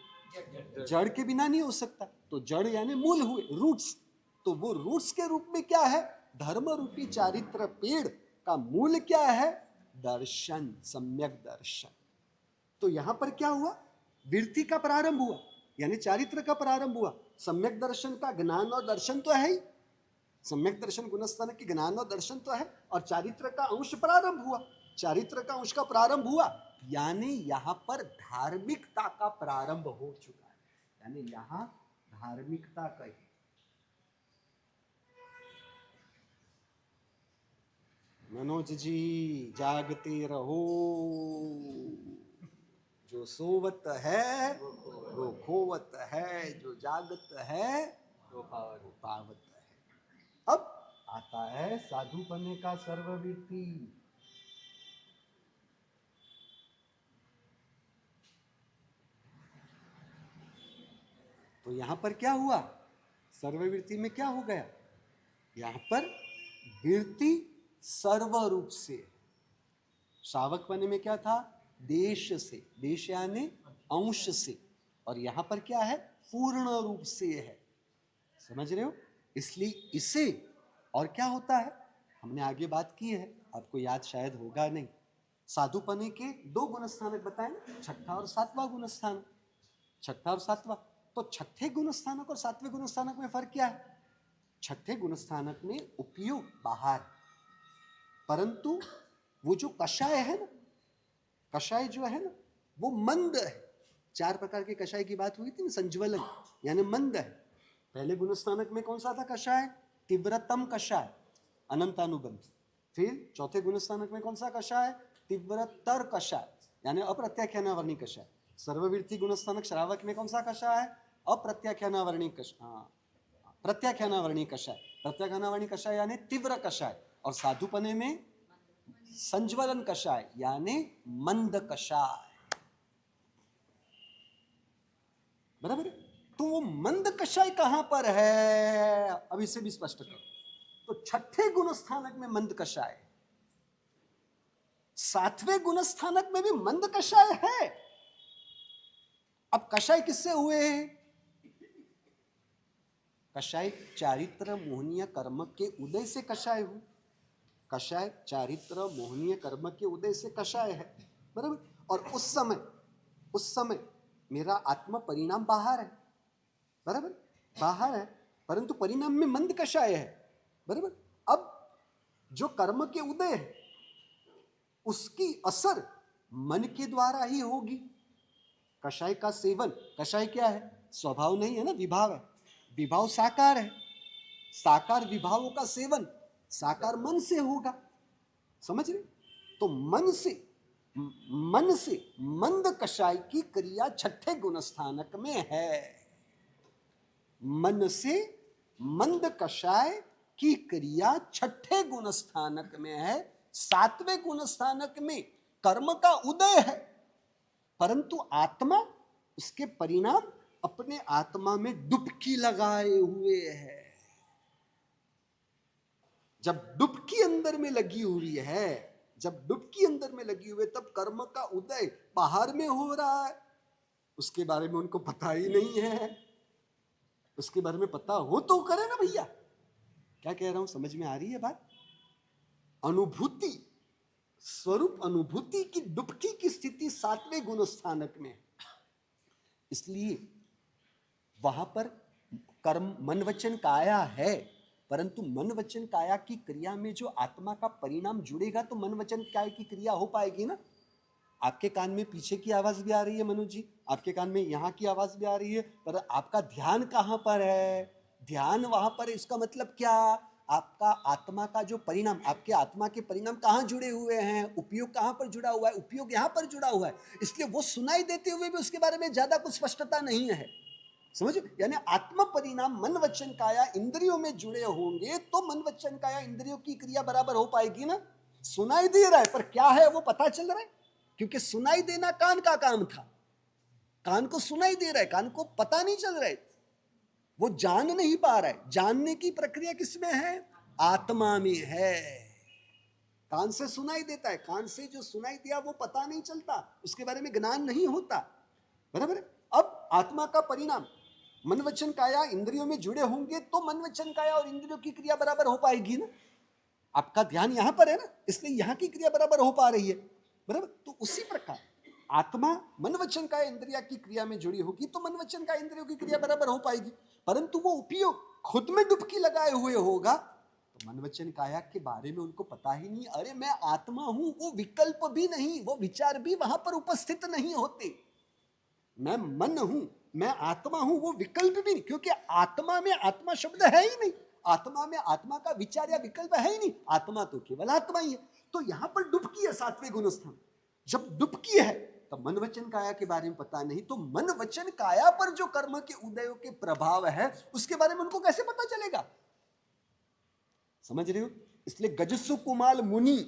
जड़ के बिना नहीं हो सकता। तो जड़ यानी मूल हुए, रूट्स। तो वो रूट्स के रूप में क्या है? धर्म रूपी चारित्र पेड़ का मूल क्या है? दर्शन, सम्यक दर्शन। तो यहां पर क्या हुआ? वृत्ति का प्रारंभ हुआ, यानी चारित्र का प्रारंभ हुआ। सम्यक दर्शन का ज्ञान और दर्शन तो है ही, सम्यक दर्शन गुणस्थान की ज्ञान और दर्शन तो है, और चारित्र का अंश प्रारंभ हुआ। चारित्र का अंश का प्रारंभ हुआ, यानी यहां पर धार्मिकता का प्रारंभ हो चुका है। यानी यहां धार्मिकता का, मनोज जी जागते रहो, जो सोवत है वो खोवत है, जो जागत है वो पावत है। अब आता है साधुपने का सर्ववृत्ति। तो यहां पर क्या हुआ? सर्ववृत्ति में क्या हो गया? यहां पर वृत्ति सर्व रूप से, श्रावकपने में क्या था? देश से, देश यानी अंश से, और यहां पर क्या है? पूर्ण रूप से है। समझ रहे हो? इसलिए इसे, और क्या होता है हमने आगे बात की है, आपको याद शायद होगा नहीं। साधुपने के 2 गुणस्थानक बताए ना, छठा और सातवां गुणस्थान। छठा और सातवां, तो छठे गुण स्थानक और सातवें गुण स्थानक में फर्क क्या है? छठे गुण स्थानक में उपयोग बाहर, परंतु वो जो कषाय है ना, कषाय जो है ना वो मंद है। 4 प्रकार के कषाय की बात हुई थी ना, संज्वलन यानी मंद है। पहले गुण स्थानक में कौन सा था कषाय? तीव्रतम कषाय, अनंतानुबंध। फिर चौथे गुण स्थानक में कौन सा कषाय? तीव्रतर कषाय यानी अप्रत्याख्यानावर्णी कषाय। सर्ववृत्ति गुण स्थानक श्रावक में कौन सा कषाय? अप्रत्याख्यानावर्णी कषाय, प्रत्याख्यानावर्णी कषाय। प्रत्याख्यानावर्णी कषाय यानी तीव्र कषाय। और साधुपने में संज्वलन कषाय यानी मंद कषाय। बराबर? तो वो मंद कषाय कहां पर है, अब इसे भी स्पष्ट करो। तो छठे गुण स्थानक में मंद कषाय, सातवें गुण स्थानक में भी मंद कषाय है। अब कषाय किससे हुए हैं? कषाय चारित्र मोहनीय कर्म के उदय से कषाय हुए। कषाय चारित्र मोहनीय कर्म के उदय से कषाय है, बराबर? और उस समय मेरा आत्मा परिणाम बाहर है, बराबर? बाहर है, परंतु परिणाम में मंद कषाय है, बराबर? अब जो कर्म के उदय है उसकी असर मन के द्वारा ही होगी। कषाय का सेवन, कषाय क्या है? स्वभाव नहीं है ना, विभाव है। विभाव साकार है, साकार विभावों का सेवन साकार मन से होगा। समझ रहे? तो मन से मंद कषाय की क्रिया छठे गुण स्थानक में है। मन से मंद कषाय की क्रिया छठे गुण स्थानक में है। सातवें गुण स्थानक में कर्म का उदय है, परंतु आत्मा उसके परिणाम अपने आत्मा में डुबकी लगाए हुए है। जब डुबकी अंदर में लगी हुई है, जब डुबकी अंदर में लगी हुई है, तब कर्म का उदय बाहर में हो रहा है। उसके बारे में उनको पता ही नहीं है। उसके बारे में पता हो तो करे ना भैया। क्या कह रहा हूं, समझ में आ रही है बात? अनुभूति, स्वरूप अनुभूति की डुबकी की स्थिति सातवें गुण स्थानक में है। इसलिए वहां पर कर्म मन वचन काया है, परंतु मन वचन काया की क्रिया में जो आत्मा का परिणाम जुड़ेगा तो मन वचन काया की क्रिया हो पाएगी ना। आपके कान में पीछे की आवाज भी आ रही है मनोज जी, आपके कान में यहाँ की आवाज भी आ रही है, पर आपका ध्यान कहाँ पर है? ध्यान वहां पर है। इसका मतलब क्या? आपका आत्मा का जो परिणाम, आपके आत्मा के परिणाम कहाँ जुड़े हुए हैं? उपयोग कहाँ पर जुड़ा हुआ है? उपयोग यहाँ पर जुड़ा हुआ है। इसलिए वो सुनाई देते हुए भी उसके बारे में ज्यादा कुछ स्पष्टता नहीं है। समझ? यानी आत्म परिणाम मन वचन काया इंद्रियों में जुड़े होंगे तो मन वचन काया इंद्रियों की क्रिया बराबर हो पाएगी ना। सुनाई दे रहा है पर क्या है वो पता चल रहा है, क्योंकि सुनाई देना कान का काम था। कान को सुनाई दे रहा है, कान को पता नहीं चल रहा है, वो जान नहीं पा रहा है। जानने की प्रक्रिया किसमें है? आत्मा में है। कान से सुनाई देता है, कान से जो सुनाई दिया वो पता नहीं चलता, उसके बारे में ज्ञान नहीं होता, बराबर? अब आत्मा का परिणाम मन वचन काया इंद्रियों में जुड़े होंगे तो मन वचन काया और इंद्रियों की क्रिया बराबर हो पाएगी ना। आपका ध्यान यहां पर है ना, इसलिए यहां की क्रिया बराबर हो पा रही है, बराबर? तो उसी प्रकार आत्मा मन वचन काया इंद्रिया की क्रिया में जुड़ी होगी तो मन वचन काया इंद्रियों की क्रिया बराबर हो पाएगी। परंतु वो उपयोग खुद में डुबकी लगाए हुए होगा तो मन वचन काया के बारे में उनको पता ही नहीं। अरे मैं आत्मा हूं, वो विकल्प भी नहीं, वो विचार भी वहां पर उपस्थित नहीं होते। मैं मन हूं, मैं आत्मा हूं, वो विकल्प भी नहीं, क्योंकि आत्मा में आत्मा शब्द है ही नहीं। आत्मा में आत्मा का विचार या विकल्प है ही नहीं। आत्मा तो केवल आत्मा ही है। तो यहां पर डुबकी है सातवें गुण स्थान। जब डुबकी है तब मन वचन काया के बारे में पता नहीं, तो मन वचन काया पर जो कर्म के उदयों के प्रभाव है उसके बारे में उनको कैसे पता चलेगा? समझ रहे हो? इसलिए गजस्सु कुमाल मुनि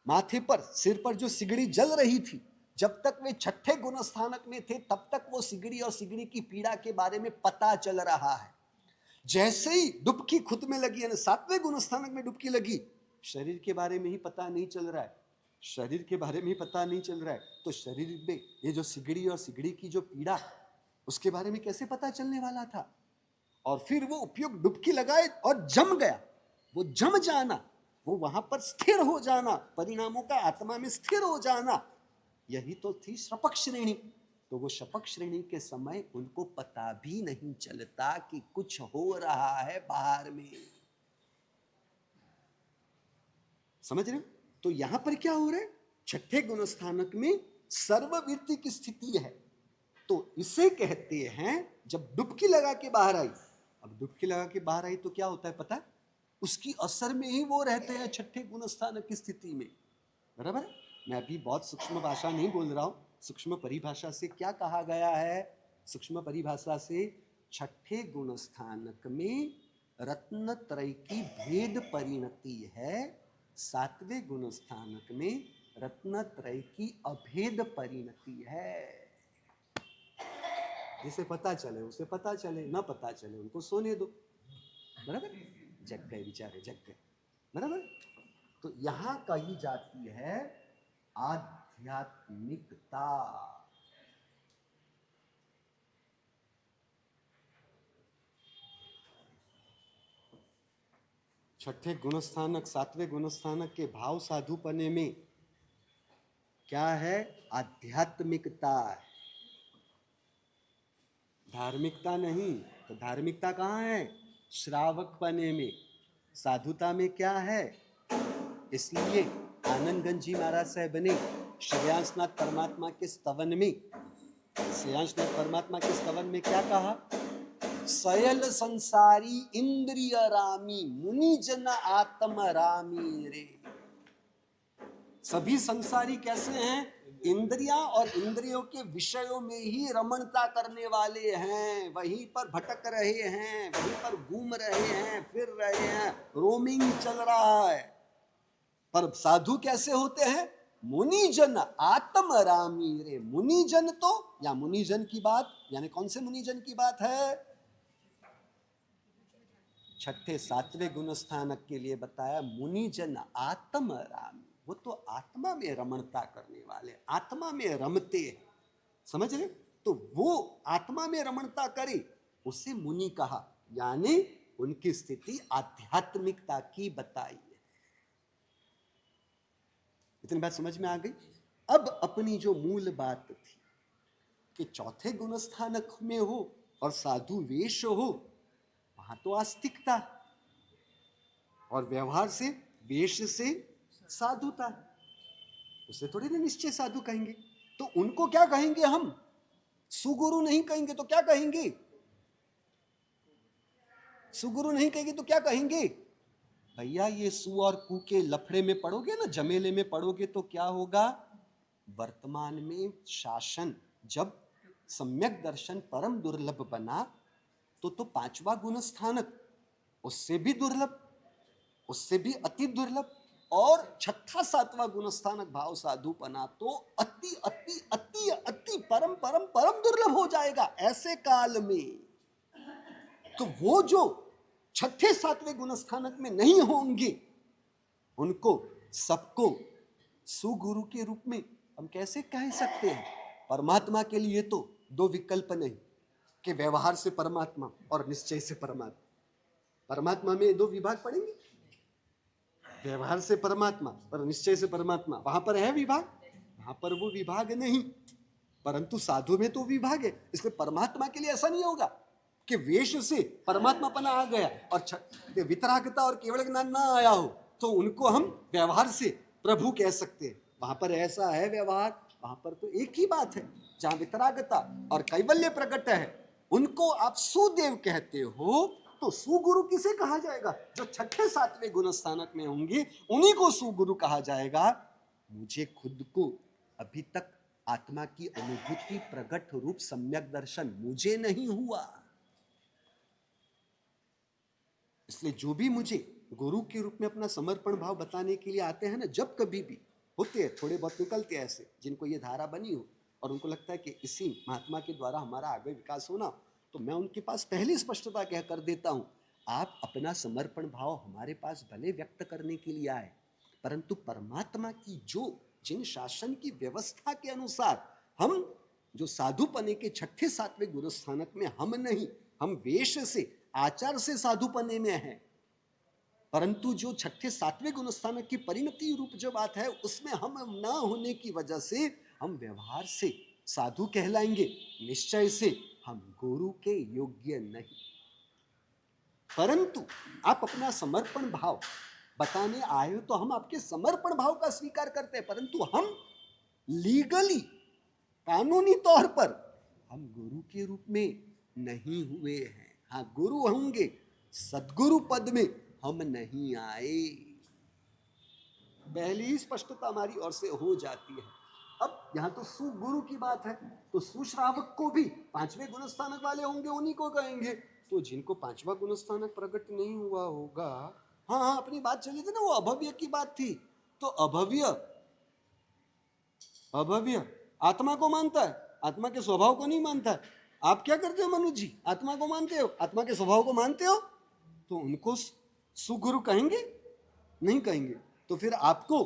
माथे पर, सिर पर जो सिगड़ी जल रही थी, जब तक वे छठे गुण स्थानक में थे तब तक वो सिगड़ी और सिगड़ी की पीड़ा के बारे में पता चल रहा है। जैसे ही डुबकी खुद में लगी, यानी सातवें गुण स्थानक में डुबकी लगी, शरीर के बारे में ही पता नहीं चल रहा है, शरीर के बारे में ही पता नहीं चल रहा है, तो शरीर में ये जो सिगड़ी और सिगड़ी की जो पीड़ा, उसके बारे में कैसे पता चलने वाला था? और फिर वो उपयोग डुबकी लगाए और जम गया। वो जम जाना, वो वहां पर स्थिर हो जाना, परिणामों का आत्मा में स्थिर हो जाना, यही तो थी श्रपक श्रेणी। तो वो शपक श्रेणी के समय उनको पता भी नहीं चलता कि कुछ हो रहा है बाहर में। समझ रहे हो? तो यहां पर क्या हो रहा है, छठे गुणस्थानक में सर्ववृत्ति की स्थिति है। तो इसे कहते हैं जब डुबकी लगा के बाहर आई। अब डुबकी लगा के बाहर आई तो क्या होता है पता है? उसकी असर में ही वो रहते हैं छठे गुणस्थानक की स्थिति में। बराबर है? मैं अभी बहुत सूक्ष्म भाषा नहीं बोल रहा हूं। सूक्ष्म परिभाषा से क्या कहा गया है? सूक्ष्म परिभाषा से छठे गुणस्थानक में रत्नत्रय की भेद परिणति है, सातवें गुणस्थानक में रत्नत्रय की अभेद परिणति है। जिसे पता चले उसे पता चले, ना पता चले उनको सोने दो। बराबर? जग गए बेचारे, जग गए। बराबर? तो यहां कही जाती है आध्यात्मिकता। छठे गुणस्थानक सातवें गुणस्थानक के भाव साधुपने में क्या है? आध्यात्मिकता है, धार्मिकता नहीं। तो धार्मिकता कहाँ है? श्रावक पने में। साधुता में क्या है? इसलिए आनंदगंज जी महाराज साहब ने श्रेयांसनाथ परमात्मा के स्तवन में, श्रेयांसनाथ परमात्मा के स्तवन में क्या कहा? सयल संसारी इंद्रिय रामी मुनि जन आत्म रामी रे। सभी संसारी कैसे हैं? इंद्रियां और इंद्रियों के विषयों में ही रमणता करने वाले हैं, वहीं पर भटक रहे हैं, वहीं पर घूम रहे हैं, फिर रहे हैं, रोमिंग चल रहा है। पर साधु कैसे होते हैं? मुनिजन आत्म रामी रे। मुनिजन तो, या मुनिजन की बात यानी कौन से मुनिजन की बात है? छठे सातवें गुणस्थानक के लिए बताया मुनिजन आत्म रामी। वो तो आत्मा में रमणता करने वाले, आत्मा में रमते हैं। समझ रहे? तो वो आत्मा में रमणता करे उसे मुनि कहा, यानी उनकी स्थिति आध्यात्मिकता की बताई है। इतनी बात समझ में आ गई? अब अपनी जो मूल बात थी कि चौथे गुणस्थानक में हो और साधु वेश हो, वहां तो आस्तिकता और व्यवहार से, वेश से साधुता, उसे थोड़ी ना निश्चय साधु कहेंगे। तो उनको क्या कहेंगे हम? सुगुरु नहीं कहेंगे तो क्या कहेंगे? सुगुरु नहीं कहेंगे तो क्या कहेंगे? भैया ये सु और कु के लफड़े में पढ़ोगे ना, जमेले में पढ़ोगे तो क्या होगा? वर्तमान में शासन जब सम्यक दर्शन परम दुर्लभ बना तो पांचवा गुणस्थानक उससे भी दुर्लभ, उससे भी अति दुर्लभ, और छठा सातवां गुणस्थानक भाव साधुपना तो अति अति अति अति परम परम परम दुर्लभ हो जाएगा ऐसे काल में। तो वो जो छठे सातवें गुणस्थानक में नहीं होंगे, उनको सबको सुगुरु के रूप में हम कैसे कह सकते हैं? परमात्मा के लिए तो दो विकल्प नहीं कि व्यवहार से परमात्मा और निश्चय से परमात्मा। परमात्मा में दो विभाग पड़ेंगे, व्यवहार से परमात्मा और निश्चय से परमात्मा। वहां पर है विभाग, वहां पर वो विभाग नहीं, परंतु साधु में तो विभाग है। इसलिए परमात्मा के लिए ऐसा नहीं होगा कि वेश से परमात्मापना आ गया और वितरागता और केवल ज्ञान ना आया हो तो उनको हम व्यवहार से प्रभु कह सकते हैं। वहां पर ऐसा है व्यवहार, वहां पर तो एक ही बात है। जहां वितरागता और कैवल्य प्रकट है उनको आप सुदेव कहते हो, तो सुगुरु किसे कहा जाएगा? जो छठे सातवें गुणस्थानक में होंगे उन्हीं को सुगुरु कहा जाएगा। मुझे खुद को अभी तक आत्मा की अनुभूति प्रकट रूप सम्यक दर्शन मुझे नहीं हुआ, इसलिए जो भी मुझे गुरु के रूप में अपना समर्पण भाव बताने के लिए आते हैं ना, जब कभी भी होते हैं, थोड़े बहुत निकलते हैं ऐसे जिनको ये धारा बनी हो और उनको लगता है कि इसी महात्मा के द्वारा हमारा आगे विकास होना, तो मैं उनके पास पहले स्पष्टता कह कर देता हूं, आप अपना समर्पण भाव हमारे पास भले व्यक्त करने के लिए आए, परंतु परमात्मा की जो जिन शासन की व्यवस्था के अनुसार हम जो साधुपने के छठे सातवें गुरुस्थानक में हम नहीं, हम वेश से आचार से साधुपने में है, परंतु जो छठे सातवें गुणस्थानक की परिणति रूप जो बात है उसमें हम न होने की वजह से हम व्यवहार से साधु कहलाएंगे, निश्चय से हम गुरु के योग्य नहीं। परंतु आप अपना समर्पण भाव बताने आए हो तो हम आपके समर्पण भाव का स्वीकार करते हैं, परंतु हम लीगली, कानूनी तौर पर हम गुरु के रूप में नहीं हुए हैं। हाँ, गुरु होंगे, सद्गुरु पद में हम नहीं आए। पहली ही स्पष्टता हमारी ओर से हो जाती है। अब यहाँ तो सुगुरु की बात है, तो सुश्रावक को भी पांचवें गुणस्थानक वाले होंगे, उन्हीं को कहेंगे। तो जिनको पांचवा गुणस्थानक प्रकट नहीं हुआ होगा, हाँ हाँ, अपनी बात चली थी ना, वो अभव्य की बात थी। तो अभव्य आत्मा को मानता है, आत्मा के स्वभाव को नहीं मानता है। आप क्या करते हो मनुज जी? आत्मा को मानते हो, आत्मा के स्वभाव को मानते हो, तो उनको सुगुरु कहेंगे? नहीं कहेंगे। तो फिर आपको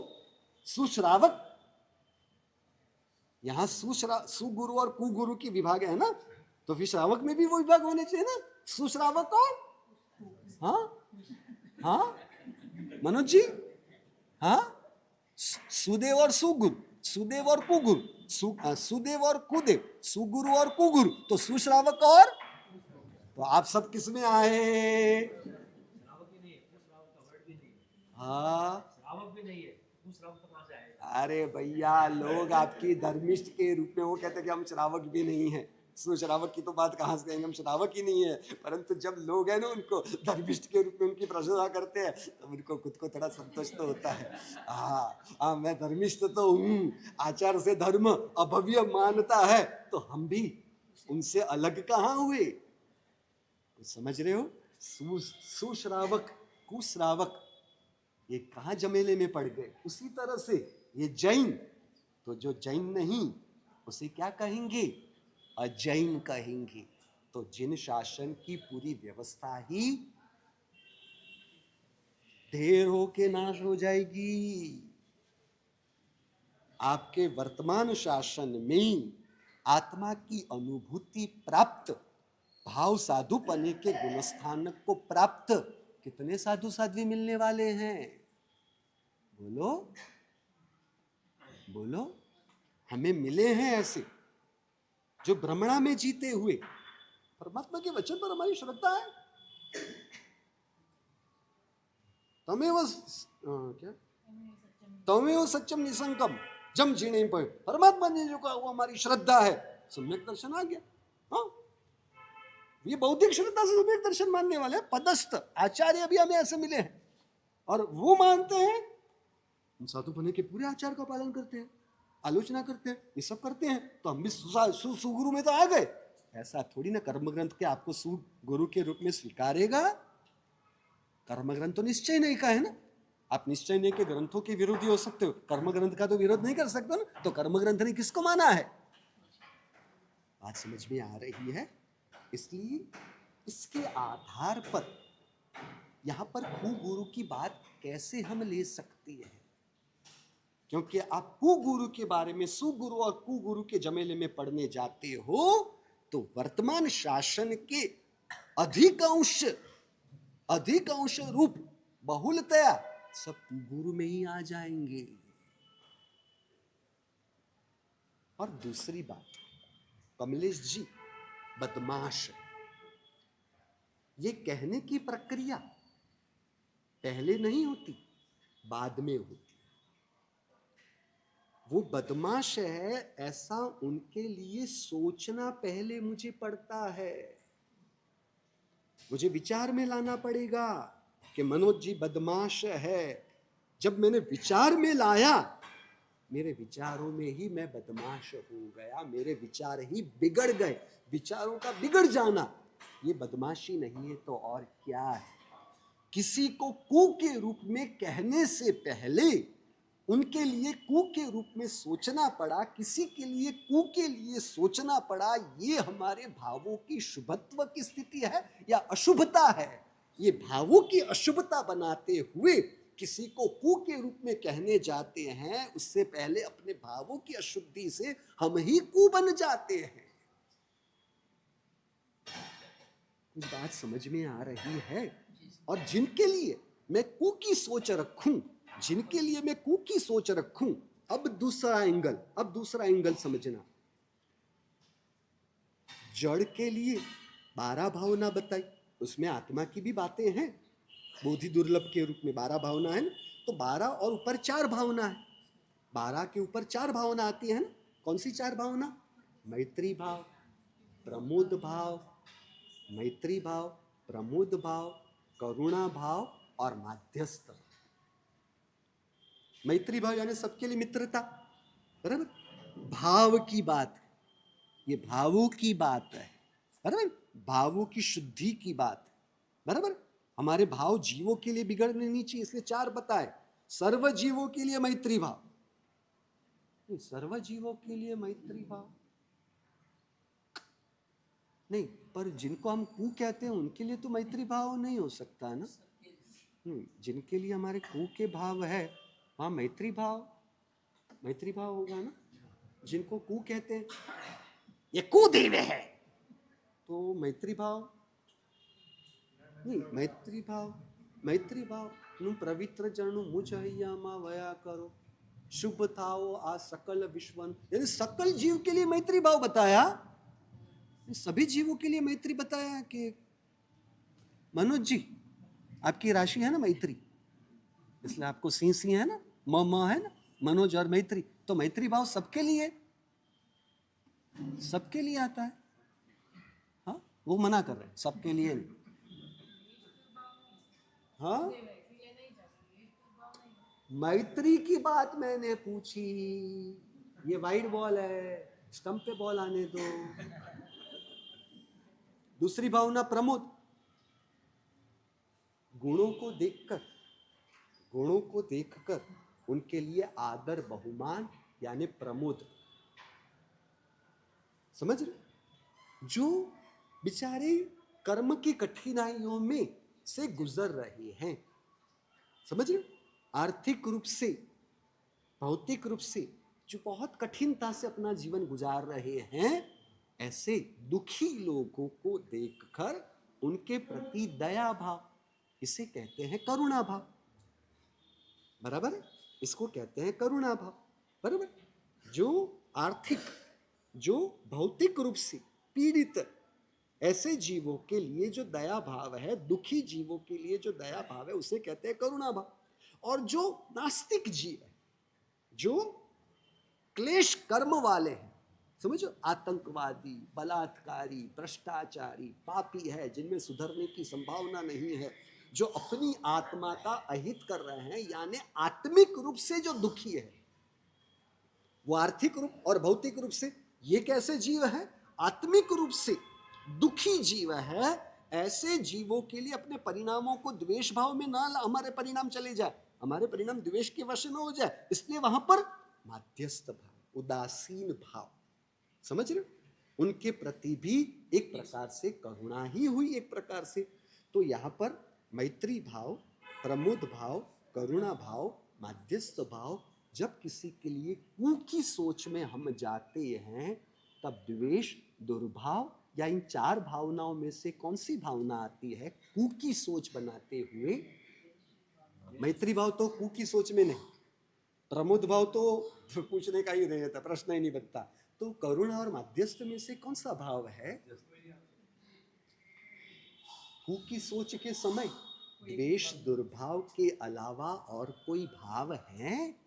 सुश्रावक, यहां सुगुरु और कुगुरु की विभाग है ना, तो फिर श्रावक में भी वो विभाग होने चाहिए ना, सुश्रावक और हाँ मनोज जी, हाँ, सुदेव और सुगुरु, सुदेव और कुगुरु, सुदेव और कुदेव, सुगुरु और कुगुरु, तो सुश्रावक और, तो आप सब किस में आए? हाँ, अरे भैया, लोग आपकी धर्मिष्ठ के रूप में वो कहते हैं कि हम श्रावक भी नहीं है। श्रावक की तो बात कहाँ से कहेंगे, हम श्रावक ही नहीं है। परंतु जब लोग हैं ना उनको धर्मिष्ठ के रूप में उनकी प्रशंसा करते हैं तो उनको खुद को थोड़ा संतोष तो होता है। हाँ, मैं धर्मिष्ठ तो हूँ, आचार से धर्म अभव्य मानता है, तो हम भी उनसे अलग कहाँ हुए? समझ रहे हो? सुश्रावक कुश्रावक ये कहाँ जमेले में पड़ गए। उसी तरह से ये जैन, तो जो जैन नहीं उसे क्या कहेंगे? अजैन कहेंगे। तो जिन शासन की पूरी व्यवस्था ही ढेर होके नाश हो जाएगी। आपके वर्तमान शासन में आत्मा की अनुभूति प्राप्त, भाव साधु पने के गुणस्थान को प्राप्त कितने साधु साध्वी मिलने वाले हैं? बोलो बोलो। हमें मिले हैं ऐसे जो भ्रमणा में जीते हुए परमात्मा के वचन पर हमारी श्रद्धा है। तमेव सत्यम निसंकम जम जीने पर, परमात्मा ने जो कहा वो हमारी श्रद्धा है। सम्यक दर्शन आ गया। हाँ, ये बौद्धिक श्रद्धा से सम्यक दर्शन मानने वाले पदस्थ आचार्य भी हमें ऐसे मिले हैं, और वो मानते हैं, हम साधु बने के पूरे आचार का पालन करते हैं, आलोचना करते हैं, ये सब करते हैं, तो हम भी सुगुरु में तो आ गए। ऐसा थोड़ी ना कर्म ग्रंथ के आपको सुगुरु के रूप में स्वीकारेगा। कर्म ग्रंथ तो निश्चय नहीं का है ना। आप निश्चय नहीं के ग्रंथों के विरोधी हो सकते हो, कर्म ग्रंथ का तो विरोध नहीं कर सकते ना। तो कर्म ग्रंथ ने किसको माना है? बात समझ में आ रही है? इसलिए इसके आधार पर यहां पर कुगुरु की बात कैसे हम ले सकते हैं? क्योंकि आप कुगुरु के बारे में, सुगुरु और कुगुरु के जमेले में पढ़ने जाते हो तो वर्तमान शासन के अधिकांश रूप बहुलतया सब कुगुरु में ही आ जाएंगे। और दूसरी बात, कमलेश जी, बदमाश, ये कहने की प्रक्रिया पहले नहीं होती, बाद में होती। वो बदमाश है ऐसा उनके लिए सोचना पहले मुझे पड़ता है। मुझे विचार में लाना पड़ेगा कि मनोज जी बदमाश है। जब मैंने विचार में लाया, मेरे विचारों में ही मैं बदमाश हो गया, मेरे विचार ही बिगड़ गए। विचारों का बिगड़ जाना ये बदमाशी नहीं है तो और क्या है? किसी को कु के रूप में कहने से पहले उनके लिए कु के रूप में सोचना पड़ा, किसी के लिए कु के लिए सोचना पड़ा। ये हमारे भावों की शुभत्व की स्थिति है या अशुभता है? ये भावों की अशुभता बनाते हुए किसी को कु के रूप में कहने जाते हैं, उससे पहले अपने भावों की अशुद्धि से हम ही कु बन जाते हैं। कुछ बात समझ में आ रही है? और जिनके लिए मैं कु की सोच रखूं, अब दूसरा एंगल समझना। जड़ के लिए 12 भावना बताई, उसमें आत्मा की भी बातें हैं, बोधि दुर्लभ के रूप में 12 भावना है ना, तो 12 और ऊपर 4 भावना है, 12 के ऊपर 4 भावना आती है ना। कौन सी 4 भावना? मैत्री भाव, प्रमोद भाव, मैत्री भाव, प्रमोद भाव, करुणा भाव और माध्यस्थ। मैत्री भाव यानी सबके लिए मित्रता, बराबर। भाव की बात, ये भावों की बात है, बराबर, भावों की शुद्धि की बात, बराबर। हमारे भाव जीवों के लिए बिगड़ने नहीं चाहिए, इसलिए 4 बताए। सर्व जीवों के लिए मैत्री भाव, सर्व जीवों के लिए मैत्री भाव नहीं, पर जिनको हम कू कहते हैं उनके लिए तो मैत्री भाव नहीं हो सकता ना। जिनके लिए हमारे कू के भाव है वहाँ मैत्री भाव होगा ना। जिनको कू कहते हैं, ये कू देवे है, तो मैत्री भाव नहीं। मैत्री भाव नु पवित्र जनु मुझ हइयामा वया करो, शुभ थाओ आ सकल विश्वन, यानी सकल जीव के लिए मैत्री भाव बताया, सभी जीवों के लिए मैत्री बताया। कि मनोज जी आपकी राशि है ना मैत्री, इसलिए आपको सी है ना, म है ना, मनोज और मैत्री, तो मैत्री भाव सबके लिए आता है। हाँ, वो मना कर रहे हैं, सबके लिए नहीं। हाँ, मैत्री की बात मैंने पूछी, ये वाइड बॉल है, स्टंप पे बॉल आने दो। दूसरी भावना प्रमोद, गुणों को देखकर उनके लिए आदर बहुमान यानी प्रमोद। समझ रहे? जो बेचारे कर्म की कठिनाइयों में से गुजर रहे हैं, समझ रहे? आर्थिक रूप से, भौतिक रूप से जो बहुत कठिनता से अपना जीवन गुजार रहे हैं, ऐसे दुखी लोगों को देखकर उनके प्रति दया भाव, इसे कहते हैं करुणा भाव, बराबर। इसको कहते हैं करुणा भाव, बराबर। जो आर्थिक, जो भौतिक रूप से पीड़ित ऐसे जीवों के लिए जो दया भाव है, दुखी जीवों के लिए जो दया भाव है, उसे कहते हैं करुणा भाव। और जो नास्तिक जीव है, जो क्लेश कर्म वाले हैं, समझो, आतंकवादी, बलात्कारी, भ्रष्टाचारी, पापी है, जिनमें सुधरने की संभावना नहीं है, जो अपनी आत्मा का अहित कर रहे हैं, यानी आत्मिक रूप से जो दुखी है, वो आर्थिक रूप और भौतिक रूप से ये कैसे जीव है? आत्मिक रूप से दुखी जीव है। ऐसे जीवों के लिए अपने परिणामों को द्वेष भाव में ना हमारे परिणाम चले जाए, हमारे परिणाम द्वेष के वश न हो जाए, इसलिए वहां पर माध्यस्थ भाव, उदासीन भाव, समझ रहे? उनके प्रति भी एक प्रकार से करुणा ही हुई, एक प्रकार से। तो यहाँ पर मैत्री भाव, प्रमोद भाव, करुणा भाव, माध्यस्थ भाव, जब किसी के लिए कू की सोच में हम जाते हैं, तब द्वेष, दुर्भाव या इन 4 भावनाओं में से कौन सी भावना आती है कू की सोच बनाते हुए? मैत्री भाव तो कू की सोच में नहीं, प्रमोद भाव तो पूछने का ही नहीं रहता, प्रश्न ही नहीं बनता। तो करुणा और माध्यस्थ में से कौन सा भाव है? कू की सोच के समय द्वेष, दुर्भाव के अलावा और कोई भाव है?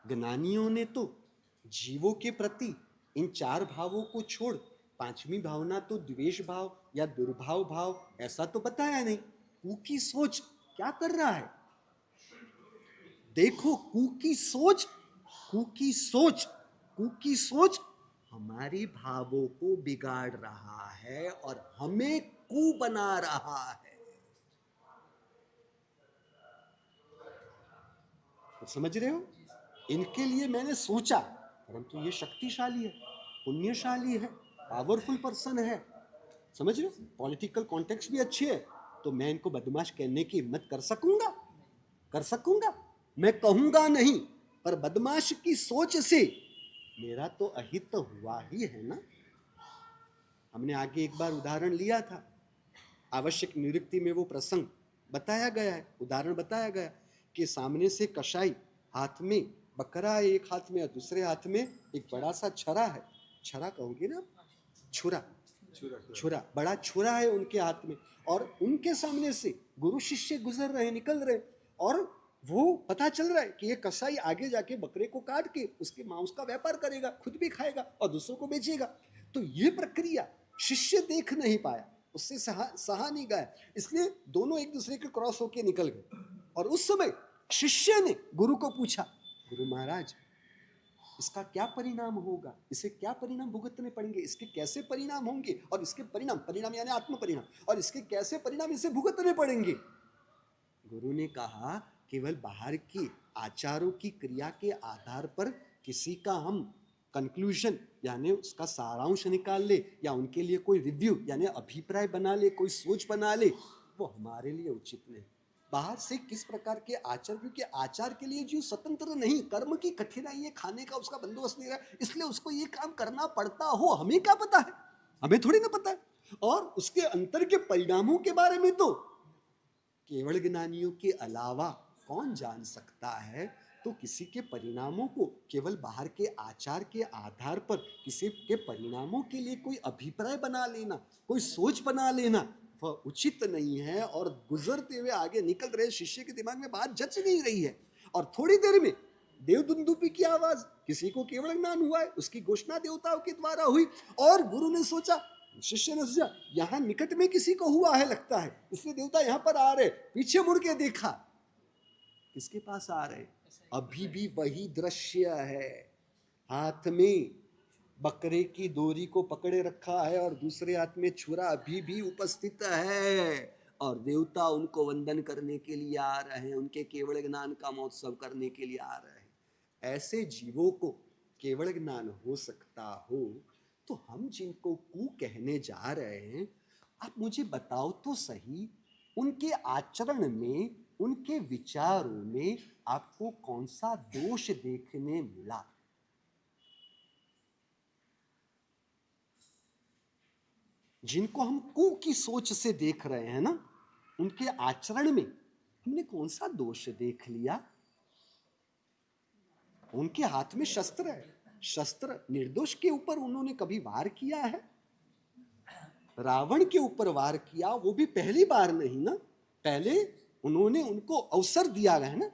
ज्ञानियों ने तो जीवों के प्रति इन 4 भावों को छोड़ 5वीं भावना तो द्वेष भाव या दुर्भाव भाव ऐसा तो बताया नहीं। कू की सोच क्या कर रहा है? देखो, कू की सोच हमारे भावों को बिगाड़ रहा है और हमें कू बना रहा है। तो समझ रहे हो? इनके लिए मैंने सोचा, परंतु ये शक्तिशाली है, पुण्यशाली है, पावरफुल पर्सन है, समझ रहे हो? पॉलिटिकल कॉन्टेक्स्ट भी अच्छी है, तो मैं इनको बदमाश कहने की हिम्मत कर सकूंगा? मैं कहूंगा नहीं, पर बदमाश की सोच से मेरा तो अहित तो हुआ ही है ना। हमने आगे एक बार उदाहरण लिया था, आवश्यक निवृत्ति में वो प्रसंग बताया गया है, उदाहरण बताया गया कि सामने से कसाई हाथ में बकरा है एक हाथ में और दूसरे हाथ में एक बड़ा सा छरा है, छरा कहोगे ना, छुरा, छुरा, बड़ा छुरा है उनके हाथ में, और उनके सामने से गुरु शिष्य गुजर रहे, निकल रहे, और वो पता चल रहा है कि ये कसाई आगे जाके बकरे को काट के उसके मांस का व्यापार करेगा, खुद भी खाएगा और दूसरों को बेचेगा। तो ये प्रक्रिया शिष्य देख नहीं पाया, उससे सहा नहीं गया, इसलिए दोनों एक दूसरे के क्रॉस होके निकल गए। और उस समय शिष्य ने गुरु को पूछा, गुरु महाराज इसका क्या परिणाम होगा, इसे क्या परिणाम भुगतने पड़ेंगे, इसके कैसे परिणाम होंगे, और इसके परिणाम, परिणाम यानी आत्म परिणाम, और इसके कैसे परिणाम इसे भुगतने पड़ेंगे। गुरु ने कहा केवल बाहर की आचारों की क्रिया के आधार पर किसी का हम कंक्लूजन यानी उसका सारांश निकाल ले, या उनके लिए कोई रिव्यू यानी अभिप्राय बना ले, कोई सोच बना ले, वो हमारे लिए उचित नहीं। बाहर से किस प्रकार के आचार, क्योंकि आचार के लिए जो स्वतंत्र नहीं, कर्म की कठिनाई है, खाने का उसका बंदोबस्त नहीं रहा, इसलिए उसको ये काम करना पड़ता हो, हमें क्या पता है, हमें थोड़ी ना पता है। और उसके अंतर के परिणामों के बारे में तो केवल ज्ञानियों के अलावा कौन जान सकता है। तो किसी के परिणामों को केवल बाहर के आचार के आधार पर किसी के परिणामों के लिए कोई अभिप्राय बना लेना, कोई सोच बना लेना, वह उचित नहीं है। और गुजरते हुए आगे निकल रहे शिष्य के दिमाग में बात जच नहीं रही है, और थोड़ी देर में देवदुंदुभी की आवाज, किसी को केवल ज्ञान हुआ है, उसकी घोषणा देवताओं के द्वारा हुई, और गुरु ने सोचा, शिष्य ने सोचा यहाँ निकट में किसी को हुआ है लगता है, इसलिए देवता यहाँ पर आ रहे, पीछे मुड़ के देखा, किसके पास आ रहे, अभी भी वही दृश्य है, हाथ में बकरे की डोरी को पकड़े रखा है और दूसरे हाथ में छुरा अभी भी उपस्थित है, और देवता उनको वंदन करने के लिए आ रहे हैं, उनके केवल ज्ञान का महोत्सव करने के लिए आ रहे हैं। ऐसे जीवों को केवल ज्ञान हो सकता हो, तो हम जिनको कु कहने जा रहे हैं, आप मुझे बताओ तो सही, उनके आचरण में, उनके विचारों में आपको कौन सा दोष देखने मिला? जिनको हम कु की सोच से देख रहे हैं ना, उनके आचरण में हमने कौन सा दोष देख लिया? उनके हाथ में शस्त्र है, शस्त्र निर्दोष के ऊपर उन्होंने कभी वार किया है? रावण के ऊपर वार किया, वो भी पहली बार नहीं ना, पहले उन्होंने उनको अवसर दिया है ना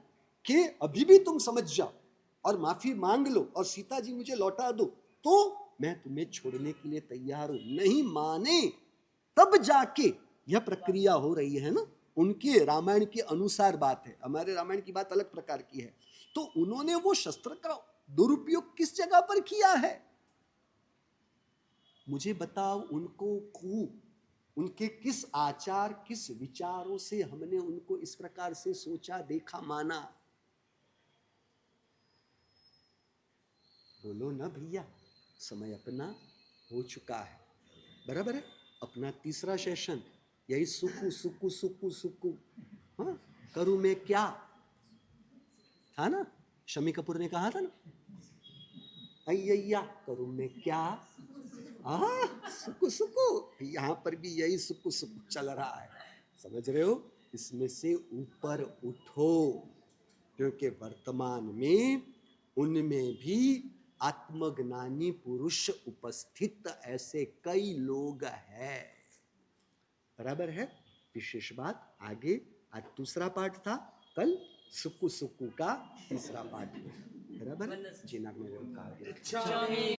कि अभी भी तुम समझ जाओ और माफी मांग लो और सीता जी मुझे लौटा दो, तो मैं तुम्हें छोड़ने के लिए तैयार हूं। नहीं माने तब जाके यह प्रक्रिया हो रही है ना, उनके रामायण के अनुसार बात है, हमारे रामायण की बात अलग प्रकार की है। तो उन्होंने वो शस्त्र का दुरुपयोग किस जगह पर किया है, मुझे बताओ। उनको उनके किस आचार, किस विचारों से हमने उनको इस प्रकार से सोचा, देखा, माना? बोलो ना भैया, समय अपना हो चुका है, बराबर है। अपना तीसरा सेशन यही सुकु सुकु सुकु सुकु, हाँ, करूं मैं क्या, था ना, शमी कपूर ने कहा था ना, अय्या करूं मैं क्या, सुकु सुकु, यहाँ पर भी यही सुकु सुकु चल रहा है, समझ रहे हो। इसमें से ऊपर उठो, क्योंकि वर्तमान में उनमें भी आत्मज्ञानी पुरुष उपस्थित ऐसे कई लोग हैं, बराबर है। विशेष बात आगे, आज दूसरा पाठ था, कल सुकु सुकु का तीसरा पाठ, बराबर। जी नाग में